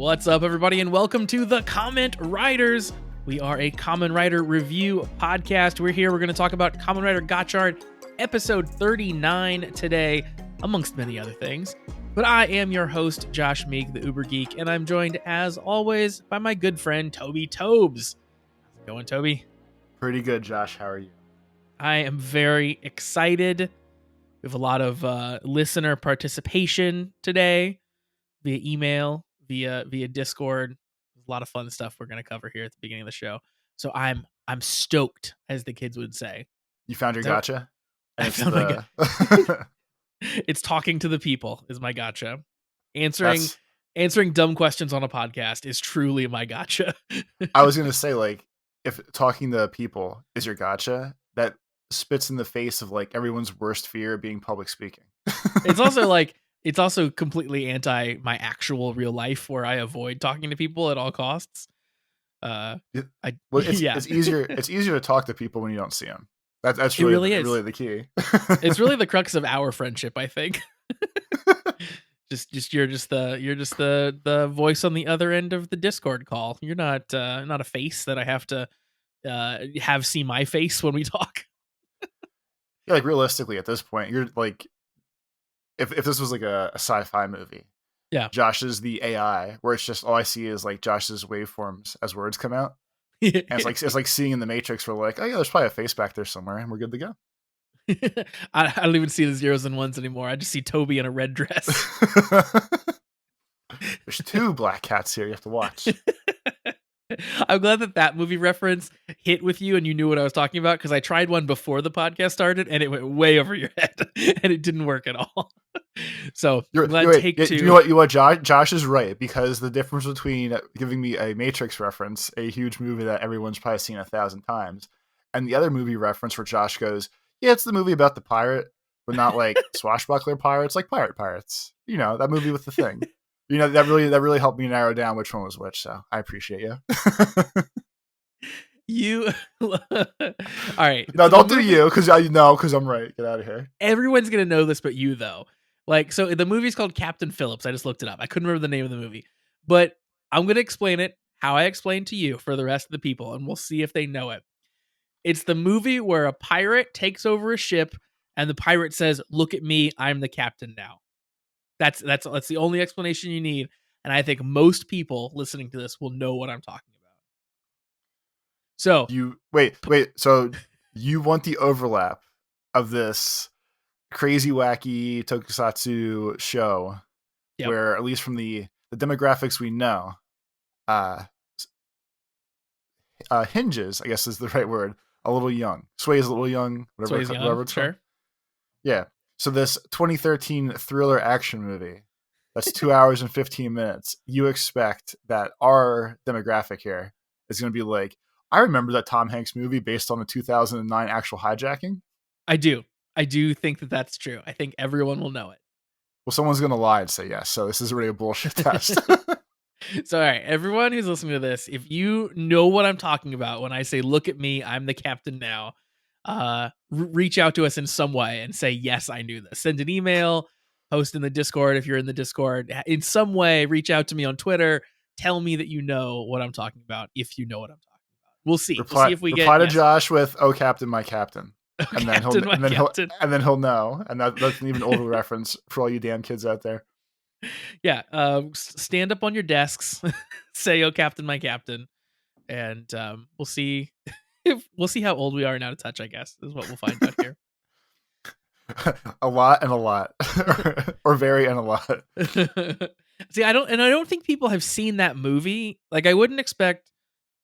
What's up, everybody, and welcome to the Comment Riders. We are a Kamen Rider review podcast. We're here. We're going to talk about Kamen Rider Gotchard, episode 39 today, amongst many other things. But I am your host, Josh Meek, the Uber Geek, and I'm joined, as always, by my good friend, Toby Tobes. How's it going, Toby? Pretty good, Josh. How are you? I am very excited. We have a lot of listener participation today via email, via Discord. There's a lot of fun stuff we're going to cover here at the beginning of the show. So I'm stoked, as the kids would say. You found your gotcha? I found my gotcha. It's talking to the people is my gotcha. Answering dumb questions on a podcast is truly my gotcha. I was going to say, like, if talking to people is your gotcha, that spits in the face of like everyone's worst fear being public speaking. It's also completely anti my actual real life, where I avoid talking to people at all costs. It's easier to talk to people when you don't see them. That's really the key. It's really the crux of our friendship, I think. You're just the voice on the other end of the Discord call. You're not a face that I have to have see my face when we talk. Yeah, like realistically at this point, you're like, if this was like a sci-fi movie, yeah, Josh is the AI, where it's just all I see is like Josh's waveforms as words come out. And it's like seeing in the Matrix, we're like, oh yeah, there's probably a face back there somewhere, and we're good to go. I don't even see the zeros and ones anymore. I just see Toby in a red dress. There's two black cats here you have to watch. I'm glad that movie reference hit with you and you knew what I was talking about, because I tried one before the podcast started and it went way over your head and it didn't work at all. So you know what? Josh is right, because the difference between giving me a Matrix reference, a huge movie that everyone's probably seen 1,000 times, and the other movie reference where Josh goes, yeah, it's the movie about the pirate, but not like swashbuckler pirates, like pirates. You know, that movie with the thing. You know, that really helped me narrow down which one was which. So I appreciate you. All right. No, don't do you, because I'm right. Get out of here. Everyone's gonna know this, but you though. Like, so the movie's called Captain Phillips. I just looked it up. I couldn't remember the name of the movie, but I'm gonna explain it how I explained to you for the rest of the people, and we'll see if they know it. It's the movie where a pirate takes over a ship, and the pirate says, "Look at me, I'm the captain now." That's the only explanation you need, and I think most people listening to this will know what I'm talking about. So you wait. So you want the overlap of this crazy, wacky tokusatsu show, yep, where at least from the demographics we know, hinges, I guess is the right word, a little young. Sway's a little young. Whatever it's sure. Called. Yeah. So this 2013 thriller action movie, that's 2 hours and 15 minutes. You expect that our demographic here is going to be like, I remember that Tom Hanks movie based on a 2009 actual hijacking? I do think that that's true. I think everyone will know it. Well, someone's going to lie and say yes. So this is really a bullshit test. So, all right, everyone who's listening to this, if you know what I'm talking about when I say, look at me, I'm the captain now, reach out to us in some way and say, yes, I knew this. Send an email, post in the Discord if you're in the Discord. In some way, reach out to me on Twitter. Tell me that you know what I'm talking about, if you know what I'm talking about. We'll see. We'll see if we reply to Josh with, "Oh, Captain, my Captain." And then he'll know. And that's an even older reference for all you damn kids out there. Yeah. Stand up on your desks, say, "Oh, Captain, my Captain." And we'll see. We'll see how old we are and out of touch, I guess, is what we'll find out here. A lot and a lot. Or very and a lot. See, I don't think people have seen that movie. Like, I wouldn't expect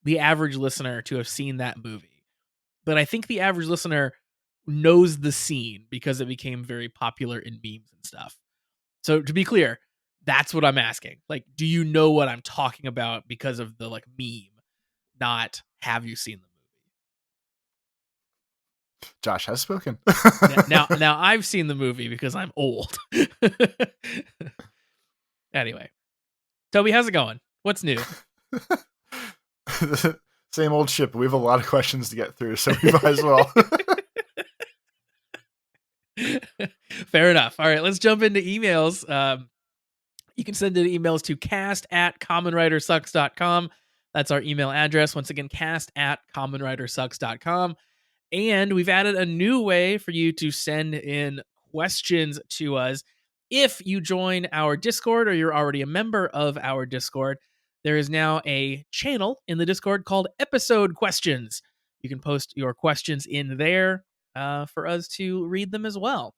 the average listener to have seen that movie. But I think the average listener knows the scene because it became very popular in memes and stuff. So to be clear, that's what I'm asking. Like, do you know what I'm talking about because of the like meme, not have you seen the movie? Josh has spoken. now I've seen the movie because I'm old. Anyway, Toby, how's it going? What's new? Same old shit, but we have a lot of questions to get through, so we might as well. Fair enough. All right, let's jump into emails. You can send in emails to cast@commonwritersucks.com. That's our email address. Once again, cast@commonwritersucks.com. And we've added a new way for you to send in questions to us. If you join our Discord or you're already a member of our Discord, there is now a channel in the Discord called Episode Questions. You can post your questions in there for us to read them as well.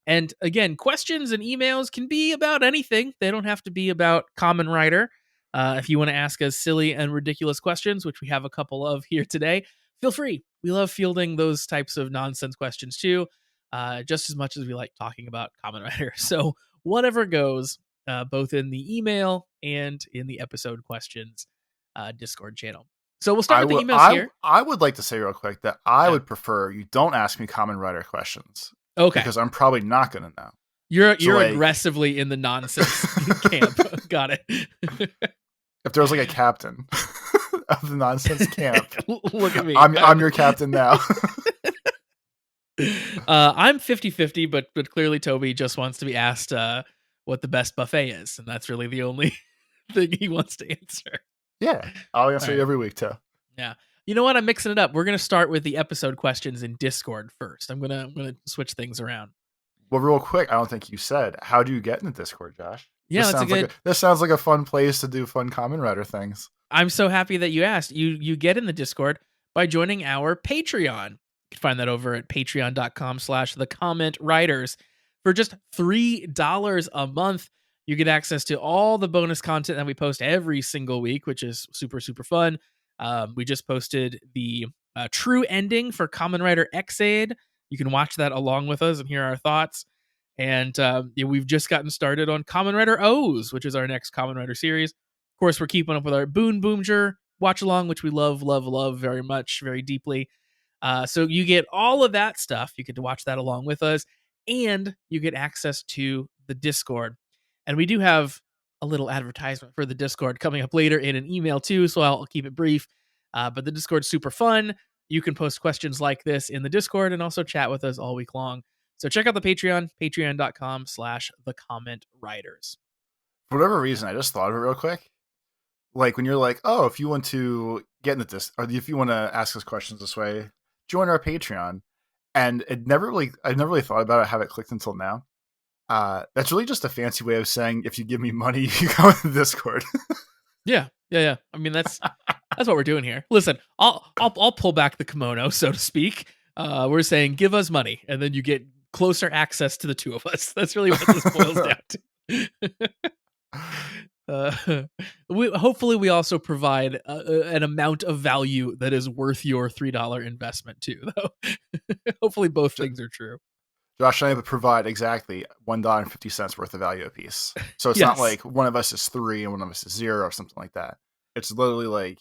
And again, questions and emails can be about anything. They don't have to be about Kamen Rider. If you want to ask us silly and ridiculous questions, which we have a couple of here today, feel free. We love fielding those types of nonsense questions too, just as much as we like talking about Kamen Rider. So whatever goes, both in the email and in the episode questions Discord channel. So we'll start with the emails here. I would like to say real quick that I Yeah. would prefer you don't ask me Kamen Rider questions. Okay. Because I'm probably not going to know. You're like, aggressively in the nonsense camp. Got it. If there was like a captain of the nonsense camp, look at me. I'm your captain now. I'm 50-50, but clearly Toby just wants to be asked what the best buffet is, and that's really the only thing he wants to answer. Yeah, I'll answer you every week too. Yeah. You know what? I'm mixing it up. We're gonna start with the episode questions in Discord first. I'm gonna switch things around. Well, real quick, I don't think you said, how do you get in the Discord, Josh? Yeah, this sounds like a fun place to do fun Kamen Rider things. I'm so happy that you asked. You get in the Discord by joining our Patreon. You can find that over at patreon.com/thecommentwriters. For just $3 a month, you get access to all the bonus content that we post every single week, which is super, super fun. We just posted the true ending for Kamen Rider X-Aid. You can watch that along with us and hear our thoughts. And we've just gotten started on Kamen Rider O's, which is our next Kamen Rider series. Of course, we're keeping up with our Boon Boomjer watch along, which we love very much, very deeply. So you get all of that stuff. You get to watch that along with us, and you get access to the Discord. And we do have a little advertisement for the Discord coming up later in an email too, so I'll keep it brief. But the Discord's super fun. You can post questions like this in the Discord and also chat with us all week long. So check out the Patreon, patreon.com/thecommentwriters. For whatever reason, I just thought of it real quick. Like when you're like, oh, if you want to get into this, or if you want to ask us questions this way, join our Patreon. And I never really thought about it, have it clicked until now. That's really just a fancy way of saying, if you give me money, you go in the Discord. Yeah. I mean, that's what we're doing here. Listen, I'll pull back the kimono, so to speak. We're saying, give us money, and then you get closer access to the two of us. That's really what this boils down to. Hopefully we also provide an amount of value that is worth your $3 investment too, though. Hopefully both things are true. Josh and I would provide exactly $1.50 worth of value a piece. So it's not like one of us is 3 and one of us is 0 or something like that. It's literally like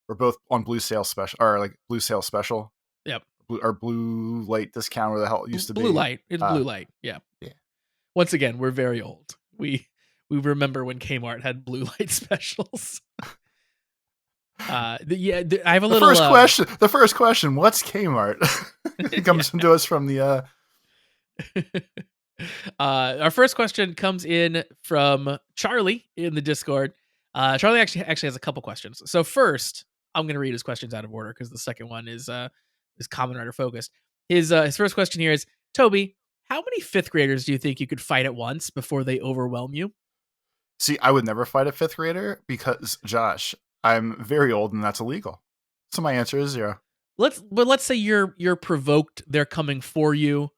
we're both on blue sale special, or like blue sale special. Yep. Or blue light discount, where the hell it used to be. Blue light. It's blue light. Yeah. Once again, we're very old. We remember when Kmart had blue light specials. I have a little The first question, what's Kmart? It comes to us from the our first question comes in from Charlie in the Discord. Charlie actually has a couple questions. So first, I'm going to read his questions out of order because the second one is Kamen Rider focused. His first question here is, Toby, how many 5th graders do you think you could fight at once before they overwhelm you? See, I would never fight a 5th grader because, Josh, I'm very old and that's illegal. So my answer is 0. Let's say you're provoked. They're coming for you.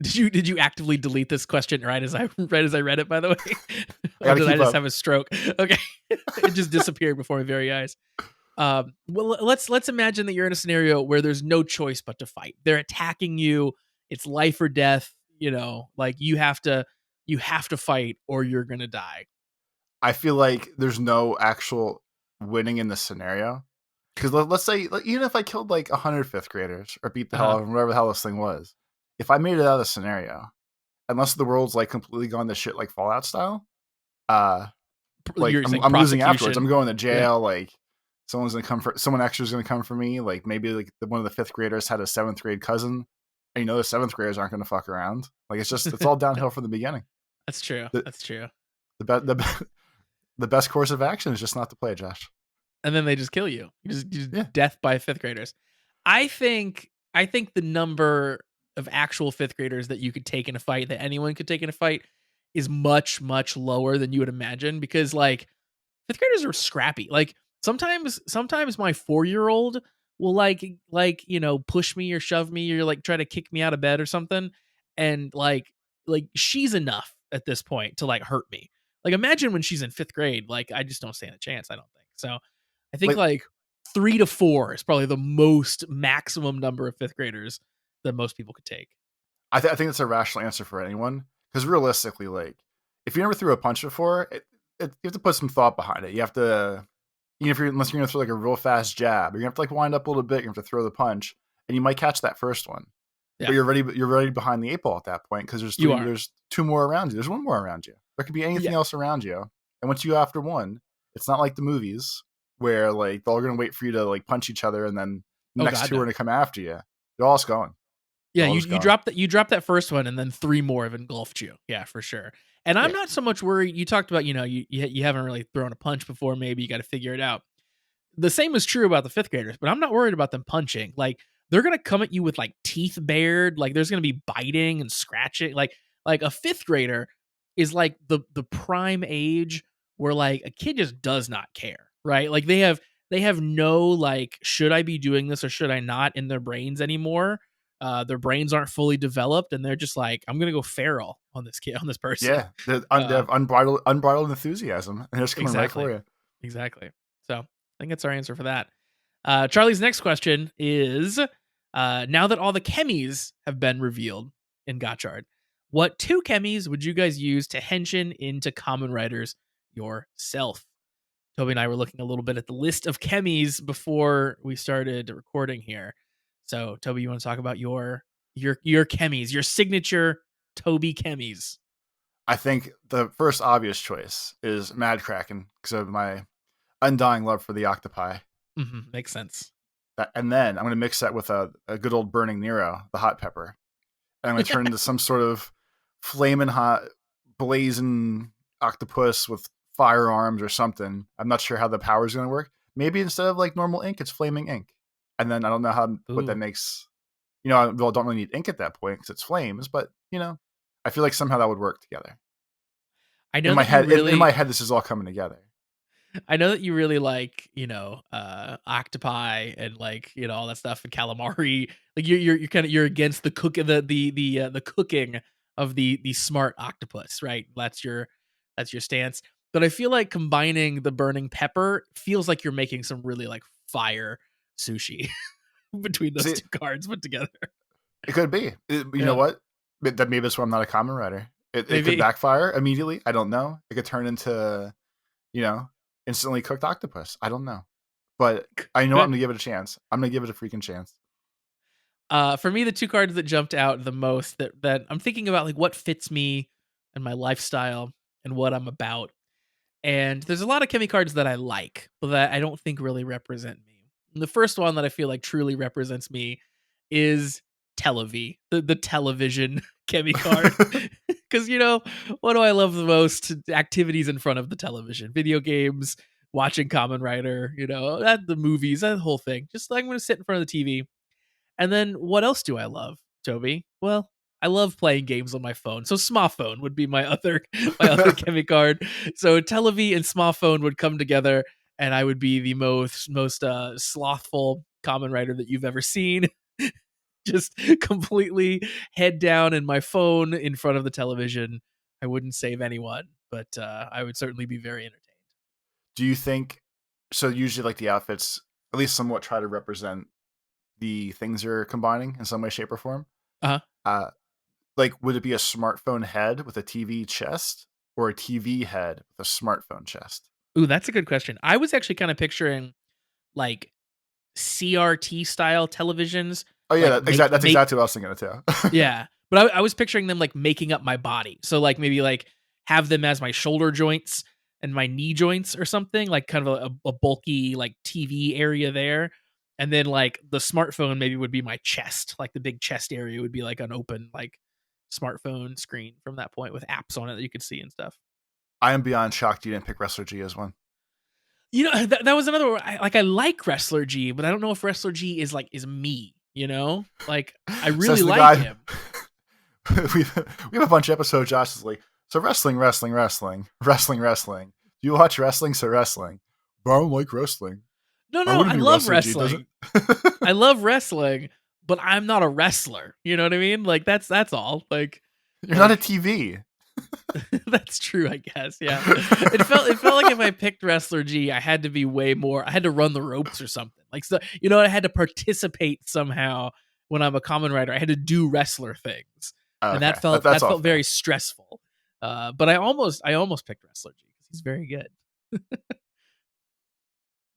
Did you actively delete this question right as I read it, by the way? Or did I just have a stroke? Okay. It just disappeared before my very eyes. Well, let's imagine that you're in a scenario where there's no choice but to fight. They're attacking you. It's life or death. Like you have to fight or you're gonna die. I feel like there's no actual winning in this scenario. Because let's say, even if I killed like 100 5th graders or beat the hell out of them, whatever the hell this thing was, if I made it out of the scenario, unless the world's like completely gone to shit like Fallout style, like I'm losing afterwards. I'm going to jail. Yeah. Like someone extra is going to come for me. Like maybe like one of the 5th graders had a 7th grade cousin, and the 7th graders aren't going to fuck around. Like it's all downhill from the beginning. That's true. The That's true. the, be- the the best course of action is just not to play, Josh. And then they just kill you. You just Yeah. death by fifth graders. I think the number of actual fifth graders that you could take in a fight, that anyone could take in a fight, is much, much lower than you would imagine, because like fifth graders are scrappy. Like sometimes my 4-year-old will push me or shove me or like try to kick me out of bed or something, and like she's enough at this point to like hurt me. Like imagine when she's in fifth grade, like I just don't stand a chance. I don't think so. I think Like like 3 to 4 is probably the most maximum number of fifth graders that most people could take. I think that's a rational answer for anyone because realistically, like if you never threw a punch before, you have to put some thought behind it. You have to, even if you're unless you're gonna throw like a real fast jab, you're gonna have to like wind up a little bit. You have to throw the punch, and you might catch that first one, but Yeah, you're ready behind the 8 ball at that point because you are. there's 2 more around you. There's one more around you. There could be anything Yeah. else around you, and once you go after one, it's not like the movies where like they're all gonna wait for you to like punch each other, and then the Oh next God, two are no. gonna come after you. They're all just going. Yeah, They're all you just you going. drop that you drop that first one, and then 3 more have engulfed you. Yeah, for sure. And I'm Yeah. not so much worried. You talked about, you haven't really thrown a punch before. Maybe you got to figure it out. The same is true about the fifth graders, but I'm not worried about them punching. Like they're gonna come at you with like teeth bared. Like there's gonna be biting and scratching. Like a fifth grader is like the prime age where like a kid just does not care, right? Like they have no like should I be doing this or should I not in their brains anymore. Their brains aren't fully developed, and they're just like, I'm gonna go feral on this kid, on this person. Yeah, they Uh, have unbridled enthusiasm, and they're just coming right for exactly, you. exactly. So I think that's our answer for that. Charlie's next question is: now that all the chemis have been revealed in Gotchard, what 2 chemis would you guys use to henshin into Kamen Riders yourself? Toby and I were looking a little bit at the list of chemis before we started recording here. So, Toby, you want to talk about your chemis, your signature Toby chemis? I think the first obvious choice is Mad Kraken because of my undying love for the octopi. Makes sense. And then I'm going to mix that with a good old burning Nero, the hot pepper, and I'm going to turn into some sort of flaming hot, blazing octopus with firearms or something. I'm not sure how the power is going to work. Maybe instead of like normal ink, it's flaming ink. And then I don't know what that Ooh, makes. I don't really need ink at that point because it's flames, but I feel like somehow that would work together. I know that you In my really head, this is all coming together. I know that you really like, octopi and like, all that stuff and calamari. Like you're kind of you're against the cook the cooking of the smart octopus, right? That's your stance. But I feel like combining the burning pepper feels like you're making some really like fire sushi between those See, 2 cards put together. it could be. You know Yeah, what? Maybe that's why I'm not a common writer. It could maybe. backfire immediately. I don't know. It could turn into, you know, instantly cooked octopus. I don't know. But I know I'm Good. going to give it a chance. I'm going to give it a freaking chance. For me, the 2 cards that jumped out the most that I'm thinking about like what fits me and my lifestyle and what I'm about. And there's a lot of Chemi cards that I like, but that I don't think really represent me. And the first one that I feel like truly represents me is Televi, the television Chemi card. Because what do I love the most? Activities in front of the television, video games, watching Kamen Rider, the movies, that whole thing. Just like I'm gonna sit in front of the TV. And then what else do I love, Toby? Well, I love playing games on my phone. So Smartphone would be my other my other Chemi card. So Televi and Smartphone would come together, and I would be the most slothful common writer that you've ever seen. Just completely head down in my phone in front of the television. I wouldn't save anyone, but I would certainly be very entertained. Do you think so? Usually, like the outfits, at least somewhat try to represent the things you're combining in some way, shape, or form. Uh-huh. Uh, like, would it be a smartphone head with a TV chest or a TV head with a smartphone chest? Ooh, that's a good question. I was actually kind of picturing like CRT style televisions, Oh yeah, like that's exactly what I was thinking of too. yeah. But I was picturing them like making up my body. So like maybe like have them as my shoulder joints and my knee joints or something, like kind of a bulky like TV area there. And then like the smartphone maybe would be my chest, like the big chest area would be like an open, like smartphone screen from that point with apps on it that you could see and stuff. I am beyond shocked you didn't pick Wrestler G as one. That was another one. I like Wrestler G, but I don't know if Wrestler G is me. Like I really Says the like guy. him. we have a bunch of episodes. Josh is like, so wrestling. Do you watch wrestling? So wrestling. But I don't like wrestling. No, I no, wouldn't I be love Wrestler G, does wrestling. I love wrestling, but I'm not a wrestler. You know what I mean? Like that's all. You're not a TV. That's true, I guess. Yeah. It felt like if I picked Wrestler G, I had to be way more. I had to run the ropes or something. Like so, I had to participate somehow when I'm a Kamen Rider. I had to do wrestler things. And Okay, that felt that's all very fair. stressful. But I almost picked Wrestler G because he's very good.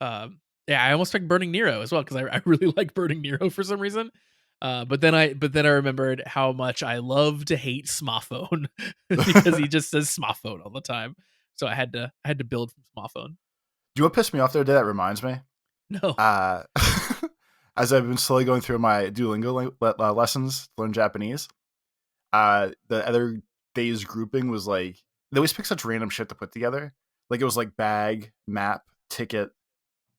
Yeah, I almost picked Burning Nero as well because I really like Burning Nero for some reason. But then I remembered how much I love to hate Smaphone because he just says Smaphone all the time. So I had to build from Smaphone. Do you know what pissed me off the other day? That reminds me. No. Uh, as I've been slowly going through my Duolingo lessons to learn Japanese, the other day's grouping was like they always pick such random shit to put together. Like it was like bag, map, ticket,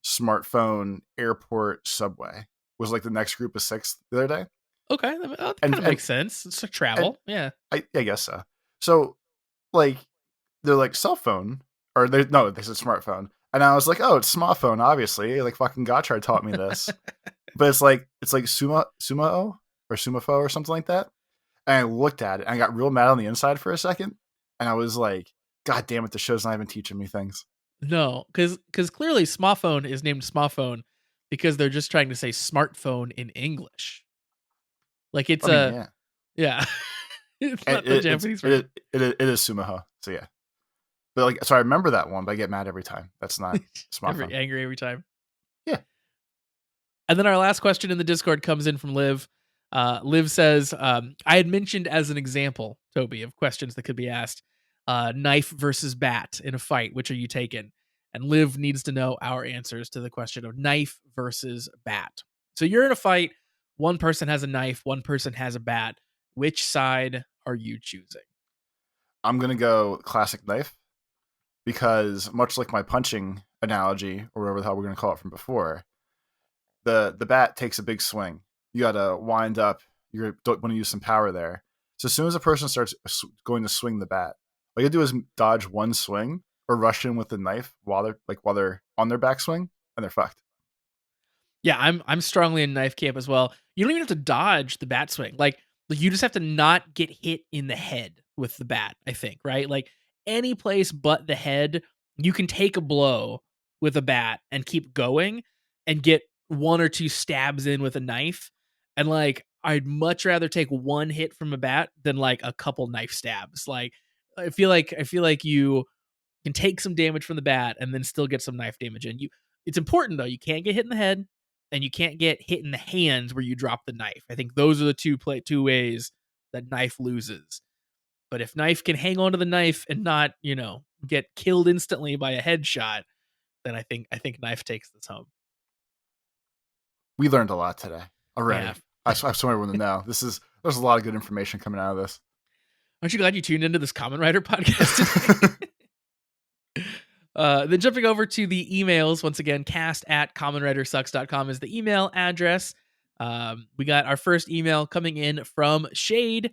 smartphone, airport, subway was like the next group of 6 the other day. Okay, that And kind of makes sense. It's like and travel. Yeah. I guess so. So like they're like cell phone or they said smartphone. And I was like, oh, it's smartphone, obviously. Like fucking Gotchard taught me this. But it's like sumo or sumafo or something like that. And I looked at it and I got real mad on the inside for a second. And I was like, God damn it, the show's not even teaching me things. No, because clearly Smaphone is named Smaphone because they're just trying to say smartphone in English. Like it's I mean, a yeah. yeah. It's And not the Japanese version. it is sumaho. So yeah. But like, so I remember that one, but I get mad every time. That's not smartphone. Angry every time. Yeah. And then our last question in the Discord comes in from Liv. Liv says, I had mentioned as an example, Toby, of questions that could be asked, knife versus bat in a fight. Which are you taking? And Liv needs to know our answers to the question of knife versus bat. So you're in a fight. One person has a knife. One person has a bat. Which side are you choosing? I'm going to go classic knife because much like my punching analogy or whatever the hell we're going to call it from before, the bat takes a big swing. You got to wind up. You want to use some power there. So as soon as a person starts going to swing the bat, all you do is dodge one swing or rush in with the knife while they're on their backswing and they're fucked. Yeah, I'm strongly in knife camp as well. You don't even have to dodge the bat swing. Like you just have to not get hit in the head with the bat, I think, right? Like any place but the head, you can take a blow with a bat and keep going and get one or two stabs in with a knife. And like I'd much rather take one hit from a bat than like a couple knife stabs. Like I feel like you can take some damage from the bat and then still get some knife damage in. It's important though, you can't get hit in the head and you can't get hit in the hands where you drop the knife. I think those are the two ways that knife loses. But if knife can hang on to the knife and not, get killed instantly by a headshot, then I think knife takes this home. We learned a lot today already. Yeah. I just want everyone to know there's a lot of good information coming out of this. Aren't you glad you tuned into this Kamen Rider podcast today? Then jumping over to the emails, once again, cast@kamenwritersucks.com is the email address. We got our first email coming in from Shade.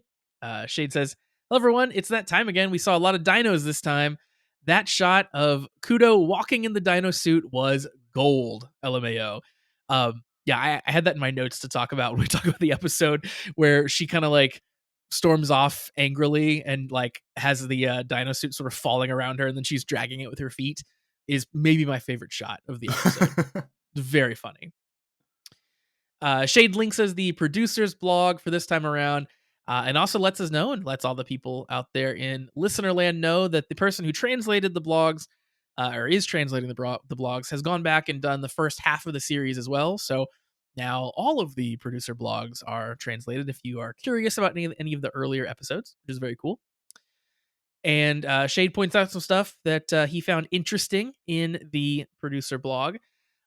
Shade says, hello, everyone. It's that time again. We saw a lot of dinos this time. That shot of Kudo walking in the dino suit was gold, LMAO. Yeah, I had that in my notes to talk about when we talk about the episode where she kind of like storms off angrily and like has the dino suit sort of falling around her and then she's dragging it with her feet is maybe my favorite shot of the episode. Very funny. Shade links as the producer's blog for this time around and also lets us know and lets all the people out there in listenerland know that the person who translated the blogs or is translating the blogs has gone back and done the first half of the series as well. So now all of the producer blogs are translated if you are curious about any of the earlier episodes, which is very cool. And Shade points out some stuff that he found interesting in the producer blog.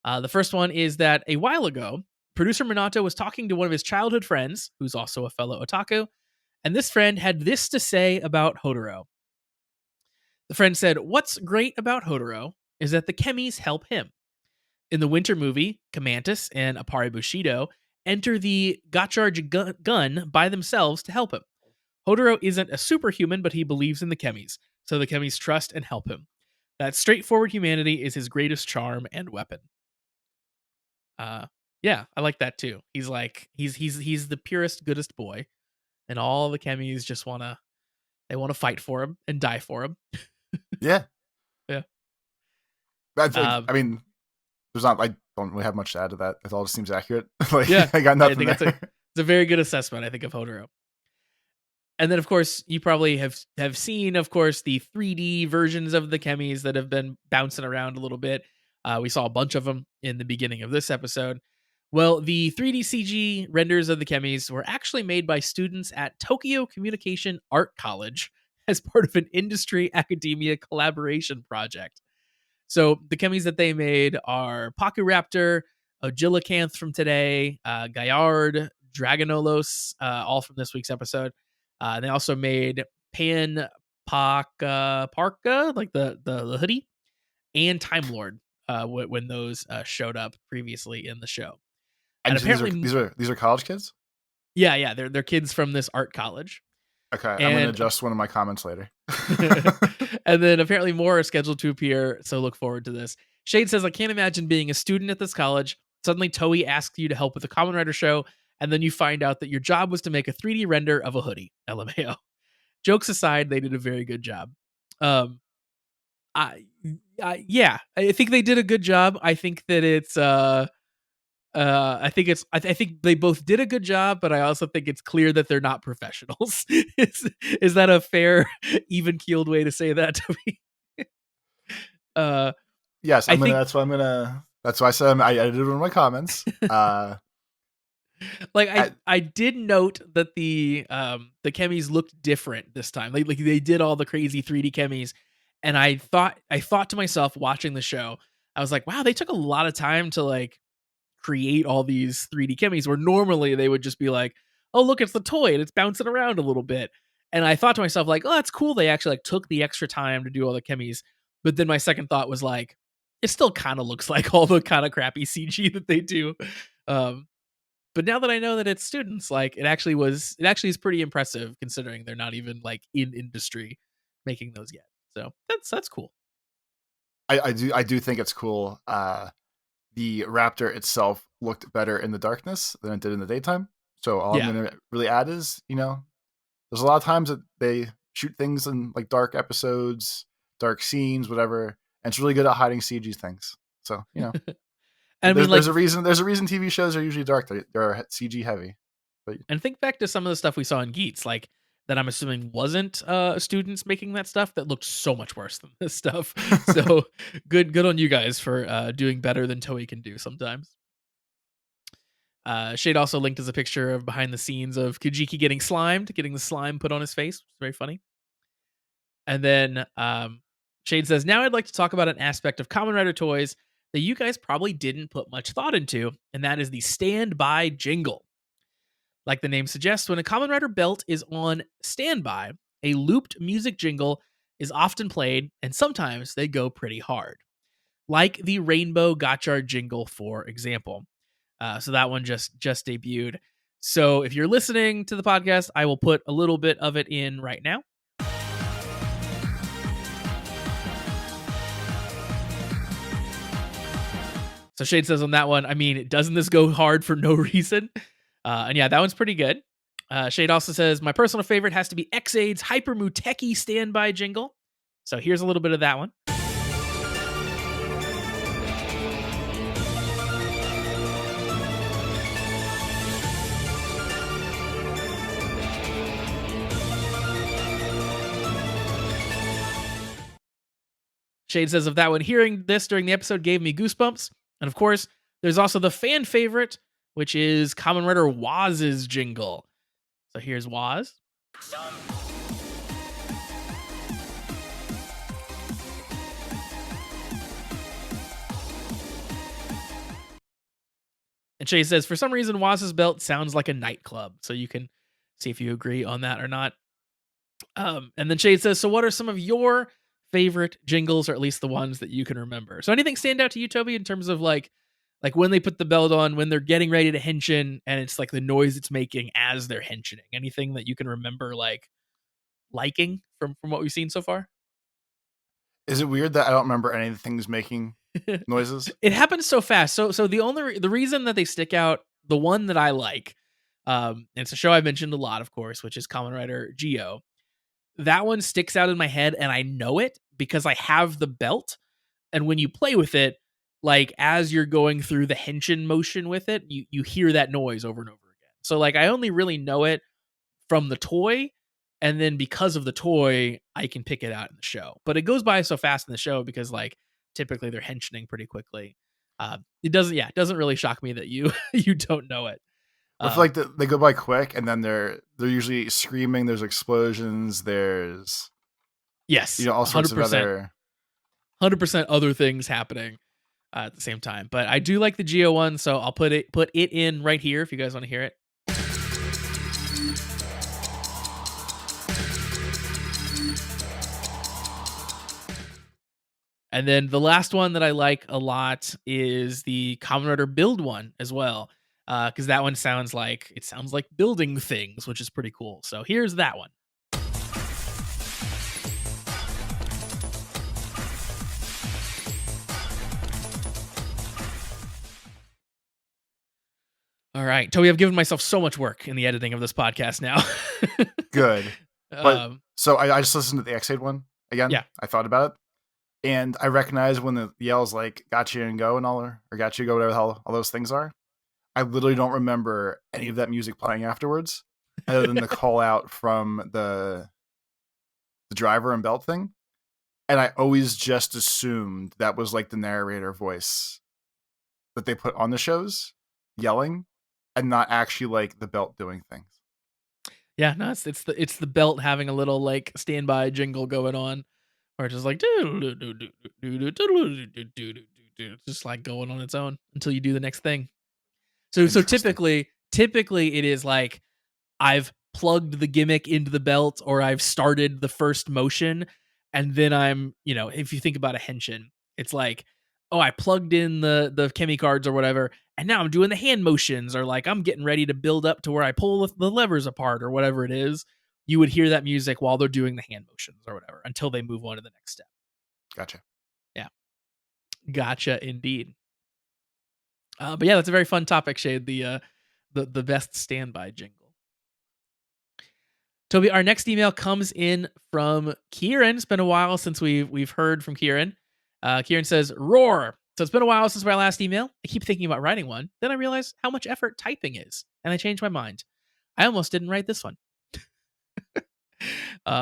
The first one is that a while ago, producer Minato was talking to one of his childhood friends, who's also a fellow otaku, And this friend had this to say about Hodoro. The friend said, "What's great about Hodoro is that the Kemis help him. In the winter movie, Kamantis and Apari Bushido enter the Gotchard gun by themselves to help him. Hodoro isn't a superhuman, but he believes in the Kemis, so the Kemis trust and help him. That straightforward humanity is his greatest charm and weapon." Uh, yeah, I like that too. He's like he's the purest, goodest boy, and all the Kemis just wanna fight for him and die for him. Yeah. Yeah. That's like, Um, I mean, there's not, I don't really have much to add to that. It all just seems accurate. Like, yeah, I got I nothing think it's there. a very good assessment, I think, of Hodoro. And then, of course, you probably have seen, of course, the 3D versions of the chemis that have been bouncing around a little bit. We saw a bunch of them in the beginning of this episode. Well, the 3D CG renders of the chemis were actually made by students at Tokyo Communication Art College as part of an industry academia collaboration project. So the chemis that they made are Pakuraptor, Ogilicanth from today, Gayard, Dragonolos, all from this week's episode. They also made Pan Parka, like the hoodie, and Time Lord when those showed up previously in the show. And And you said these are apparently, these are college kids? yeah, they're kids from this art college, Okay, I'm gonna and adjust one of my comments later. and then apparently more are scheduled to appear. So look forward to this. Shade says, "I can't imagine being a student at this college. Suddenly, Toei asks you to help with the Kamen Rider show, and then you find out that your job was to make a 3D render of a hoodie." LMAO. Jokes aside, they did a very good job. Um, I, yeah, I think they did a good job. I think that I think they both did a good job, but I also think it's clear that they're not professionals. Is that a fair, even keeled way to say that to me? Uh, Yes, I I'm gonna. think That's why I said I edited one of my comments. like I, I did note that the chemis looked different this time. Like they did all the crazy 3D chemis, and I thought to myself watching the show, I was like, wow, they took a lot of time to like create all these 3D chemis where normally they would just be like, oh, look, it's the toy and it's bouncing around a little bit. And I thought to myself, like, oh, that's cool. They actually like took the extra time to do all the chemis. But then my second thought was like, it still kind of looks like all the kind of crappy CG that they do. Um, but now that I know that it's students, like it actually is pretty impressive considering they're not even like in industry making those yet. So that's cool. I do think it's cool. The raptor itself looked better in the darkness than it did in the daytime. So all I'm Yeah. gonna really add is, there's a lot of times that they shoot things in like dark episodes, dark scenes, whatever, and it's really good at hiding CG things. So I mean, there's like, a reason. There's a reason TV shows are usually dark. They're CG heavy. But and think back to some of the stuff we saw in Geats, like that I'm assuming wasn't students making that stuff that looked so much worse than this stuff. So good on you guys for doing better than Toei can do sometimes. Shade also linked us a picture of behind the scenes of Kajiki getting slimed, getting the slime put on his face, which is very funny. And then Shade says, now I'd like to talk about an aspect of Kamen Rider toys that you guys probably didn't put much thought into, and that is the standby jingle. Like the name suggests, when a Kamen Rider belt is on standby, a looped music jingle is often played, and sometimes they go pretty hard. Like the Rainbow Gotchard jingle, for example. So that one just debuted. So if you're listening to the podcast, I will put a little bit of it in right now. So Shade says on that one, I mean, doesn't this go hard for no reason? And yeah, that one's pretty good. Shade also says, my personal favorite has to be X-Aid's Hyper Muteki standby jingle. So here's a little bit of that one. Shade says of that one, hearing this during the episode gave me goosebumps. And of course, there's also the fan favorite, which is Kamen Rider Waz's jingle. So here's Waz. And Shay says, for some reason, Waz's belt sounds like a nightclub. So you can See if you agree on that or not. And then Shade says, "So, what are some of your favorite jingles, or at least the ones that you can remember? So, anything stand out to you, Toby, in terms of like when they put the belt on, when they're getting ready to henshin, and it's like the noise it's making as they're henshining? Anything that you can remember, like liking from what we've seen so far?" Is it weird that I don't remember any of the things making noises? It happens so fast. So the reason that they stick out, the one that I like, it's a show I've mentioned a lot, of course, which is Kamen Rider Geo. That one sticks out in my head, and I know it because I have the belt. And when you play with it, like as you're going through the henshin motion with it, you hear that noise over and over again. So like I only really know it from the toy, and then because of the toy, I can pick it out in the show. But it goes by so fast in the show because like typically they're henshining pretty quickly. It doesn't really shock me that you you don't know it. I feel Um, like they go by quick, and then they're usually screaming. There's explosions. There's yes, all sorts of 100%, other. 100% other things happening at the same time. But I do like the Geo one, so I'll put it in right here if you guys want to hear it. And then the last one that I like a lot is the Kamen Rider Build one as well, because that one sounds like building things, which is pretty cool. So here's that one. All right, Toby, I've given myself so much work in the editing of this podcast now. Good. But um, so I just listened to the X-Aid one again. yeah, I thought about it, and I recognize when the yells like "Gotcha" and "Go" and or "Gotcha, go," whatever the hell all those things are. I literally don't remember any of that music playing afterwards, other than the call out from the driver and belt thing. And I always just assumed that was like the narrator voice that they put on the shows yelling, and not actually like the belt doing things. yeah, no, it's the belt having a little like standby jingle going on, or just like just like going on its own until you do the next thing. So Interesting. typically it is like I've plugged the gimmick into the belt, or I've started the first motion, and then if you think about a henshin, it's like, oh, I plugged in the chemi cards or whatever, and now I'm doing the hand motions, or like I'm getting ready to build up to where I pull the levers apart or whatever it is. You would hear that music while they're doing the hand motions or whatever until they move on to the next step. Gotcha. Yeah, gotcha, indeed. But yeah, that's a very fun topic, Shade. The best standby jingle. Toby, our next email comes in from Kieran. It's been a while since we've heard from Kieran. Kieran says, "Roar." So it's been a while since my last email. I keep thinking about writing one. Then I realize how much effort typing is, and I changed my mind. I almost didn't write this one.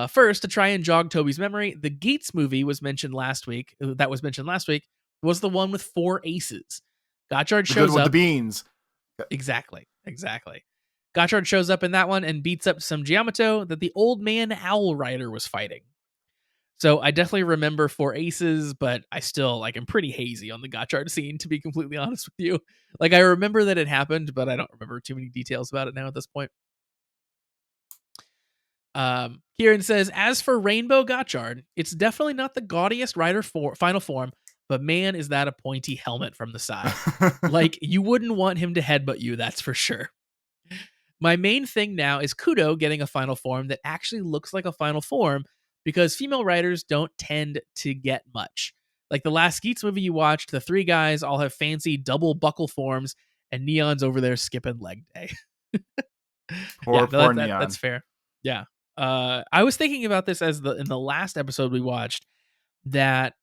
First, to try and jog Toby's memory, the Geats movie was mentioned last week. That was mentioned last week was the one with four aces. Gotchard The good shows one, the up. beans. Exactly. Gotchard shows up in that one and beats up some Giamato that the old man Owl Rider was fighting. So I definitely remember four aces, but I still am pretty hazy on the Gotchard scene, to be completely honest with you. Like I remember that it happened, but I don't remember too many details about it now at this point. Kieran says, as for Rainbow Gotchard, it's definitely not the gaudiest rider final form, but man, is that a pointy helmet from the side. Like, you wouldn't want him to headbutt you, that's for sure. My main thing now is Kudo getting a final form that actually looks like a final form, because female writers don't tend to get much. Like the last Skeets movie you watched, the three guys all have fancy double buckle forms, and Neon's over there skipping leg day. Yeah, Poor, no, poor that's Neon. fair. Yeah. I was thinking about this as in the last episode we watched, that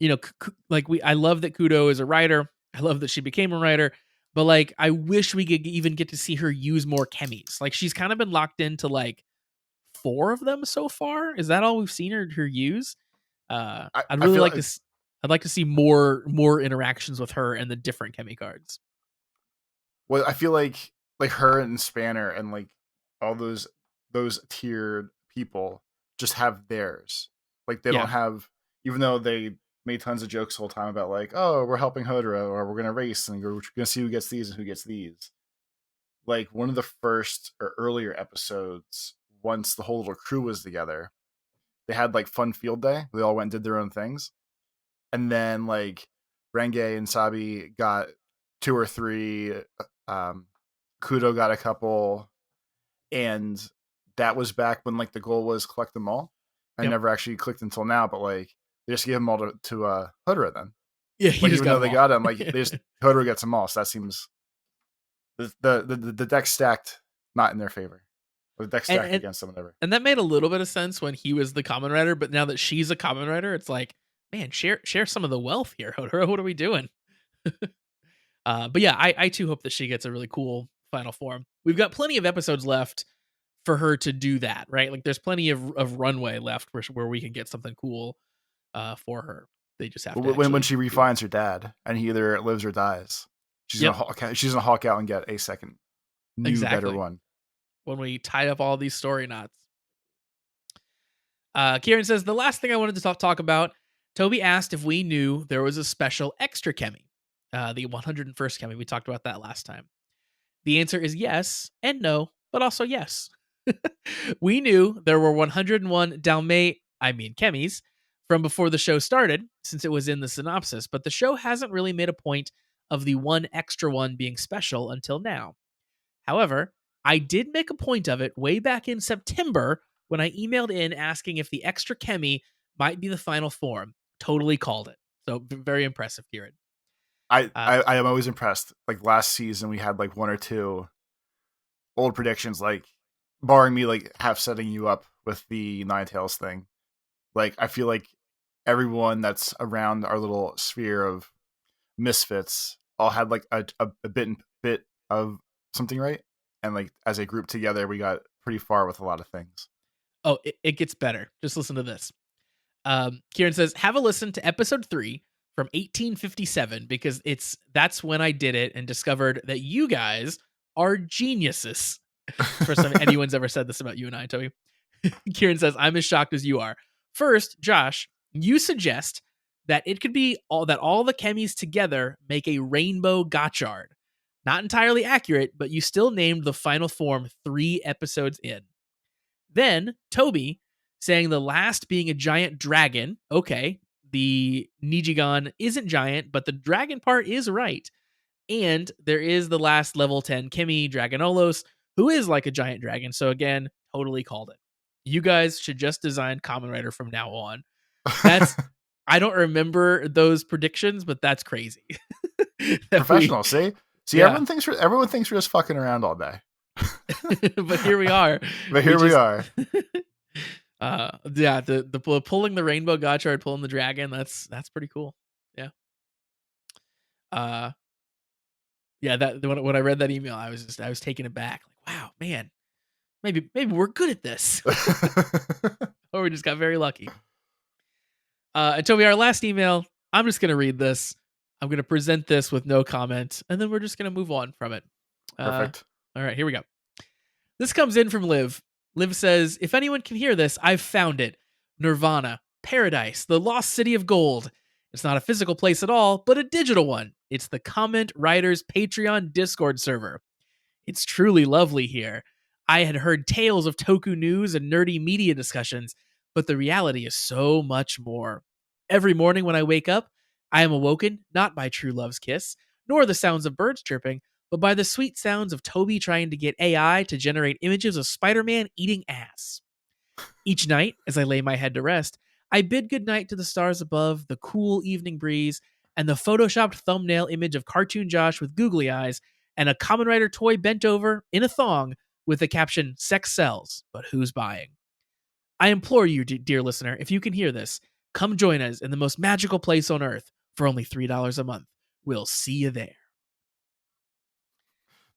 I love that Kudo is a writer. I love that she became a writer, but like I wish we could even get to see her use more chemis. Like she's kind of been locked into like four of them so far. Is that all we've seen her use? I'd I really feel like to. I'd like to see more interactions with her and the different chemi cards. well, I feel like her and Spanner and like all those tiered people just have theirs. Like they Yeah, don't have, even though they made tons of jokes the whole time about like, oh, we're helping Hodora or we're gonna race and we're gonna see who gets these and who gets these. like one of the first or earlier episodes, once the whole little crew was together, they had like fun field day. They all went and did their own things. And then like Renge and Sabi got two or three, um, Kudo got a couple, and that was back when like the goal was collect them all. I Yep. never actually clicked until now, but like they just gave them all to Hodora then. Yeah, he Like just even got though them they all. got him, like they just Hodora gets them all. So that seems the deck stacked not in their favor. Or the deck and, stacked and against them, whatever. and that made a little bit of sense when he was the common writer, but now that she's a common writer, it's like, man, share some of the wealth here, Hodoro. What are we doing? But yeah, I too hope that she gets a really cool final form. We've got plenty of episodes left for her to do that, right? Like there's plenty of runway left where we can get something cool for her. They just have to When actually she do it. refines her dad and he either lives or dies, Yep, she's gonna hawk out and get a second new better exactly. one. When we tie up all these story knots. Kieran says the last thing I wanted to talk about. Toby asked if we knew there was a special extra Kemi, the 101st Kemi. We talked about that last time. The answer is yes and no, but also yes. We knew there were 101 Kemis from before the show started, since it was in the synopsis, but the show hasn't really made a point of the one extra one being special until now. However, I did make a point of it way back in September when I emailed in asking if the extra Kemi might be the final form. Totally called it. So very impressive, Kieran. Uh, I am always impressed. Like last season, we had like one or two old predictions, like barring me like half setting you up with the Nine Tails thing. Like I feel like everyone that's around our little sphere of misfits all had like a bit of something right, and like as a group together, we got pretty far with a lot of things. oh, it gets better. Just listen to this. Kieran says, have a listen to episode 3 from 1857 because that's when I did it and discovered that you guys are geniuses. It's the first time anyone's ever said this about you and I, Toby. Kieran says, I'm as shocked as you are. First, Josh, you suggest that it could be all the chemis together make a rainbow Gotchard. Not entirely accurate, but you still named the final form 3 episodes in. Then Toby saying the last being a giant dragon. Okay, the Nijigan isn't giant, but the dragon part is right. And there is the last level 10 Kimi Dragonolos, who is like a giant dragon. So again, totally called it. You guys should just design Kamen Rider from now on. That's I don't remember those predictions, but that's crazy. Professional, see, Yeah. everyone thinks we're just fucking around all day. But here we are. But here we are. Yeah, the pulling the rainbow Gotchard, pulling the dragon, that's pretty cool. Yeah. Uh yeah, that when I read that email, I was taken aback. Like, wow, man, maybe we're good at this. Or we just got very lucky. And Toby, our last email, I'm just gonna read this. I'm gonna present this with no comment, and then we're just gonna move on from it. Perfect. All right, here we go. This comes in from Liv. Liv says, if anyone can hear this, I've found it. Nirvana, Paradise, the lost city of gold. It's not a physical place at all, but a digital one. It's the Comment Writers Patreon Discord server. It's truly lovely here. I had heard tales of toku news and nerdy media discussions, but the reality is so much more. Every morning when I wake up, I am awoken not by true love's kiss, nor the sounds of birds chirping, but by the sweet sounds of Toby trying to get AI to generate images of Spider-Man eating ass. Each night, as I lay my head to rest, I bid goodnight to the stars above, the cool evening breeze, and the photoshopped thumbnail image of Cartoon Josh with googly eyes and a Kamen Rider toy bent over in a thong with the caption, Sex sells, but who's buying? I implore you, dear listener, if you can hear this, come join us in the most magical place on earth for only $3 a month. We'll see you there.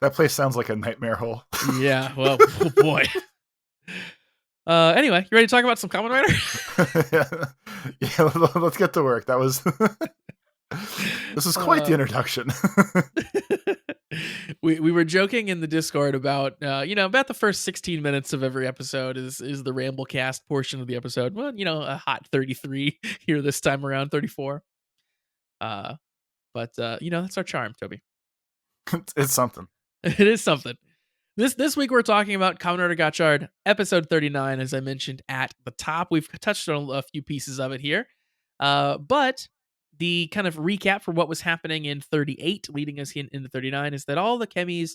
That place sounds like a nightmare hole. Yeah, well, oh boy. Anyway, you ready to talk about some Kamen Rider? Yeah, let's get to work. That was this is quite the introduction. we were joking in the Discord about about the first 16 minutes of every episode is the Ramblecast portion of the episode. Well, a hot 33 here this time around, 34. But that's our charm, Toby. It's something. It is something. This week we're talking about Kamen Rider Gotchard, episode 39, as I mentioned at the top. We've touched on a few pieces of it here. But the kind of recap for what was happening in 38, leading us into 39, is that all the Kemis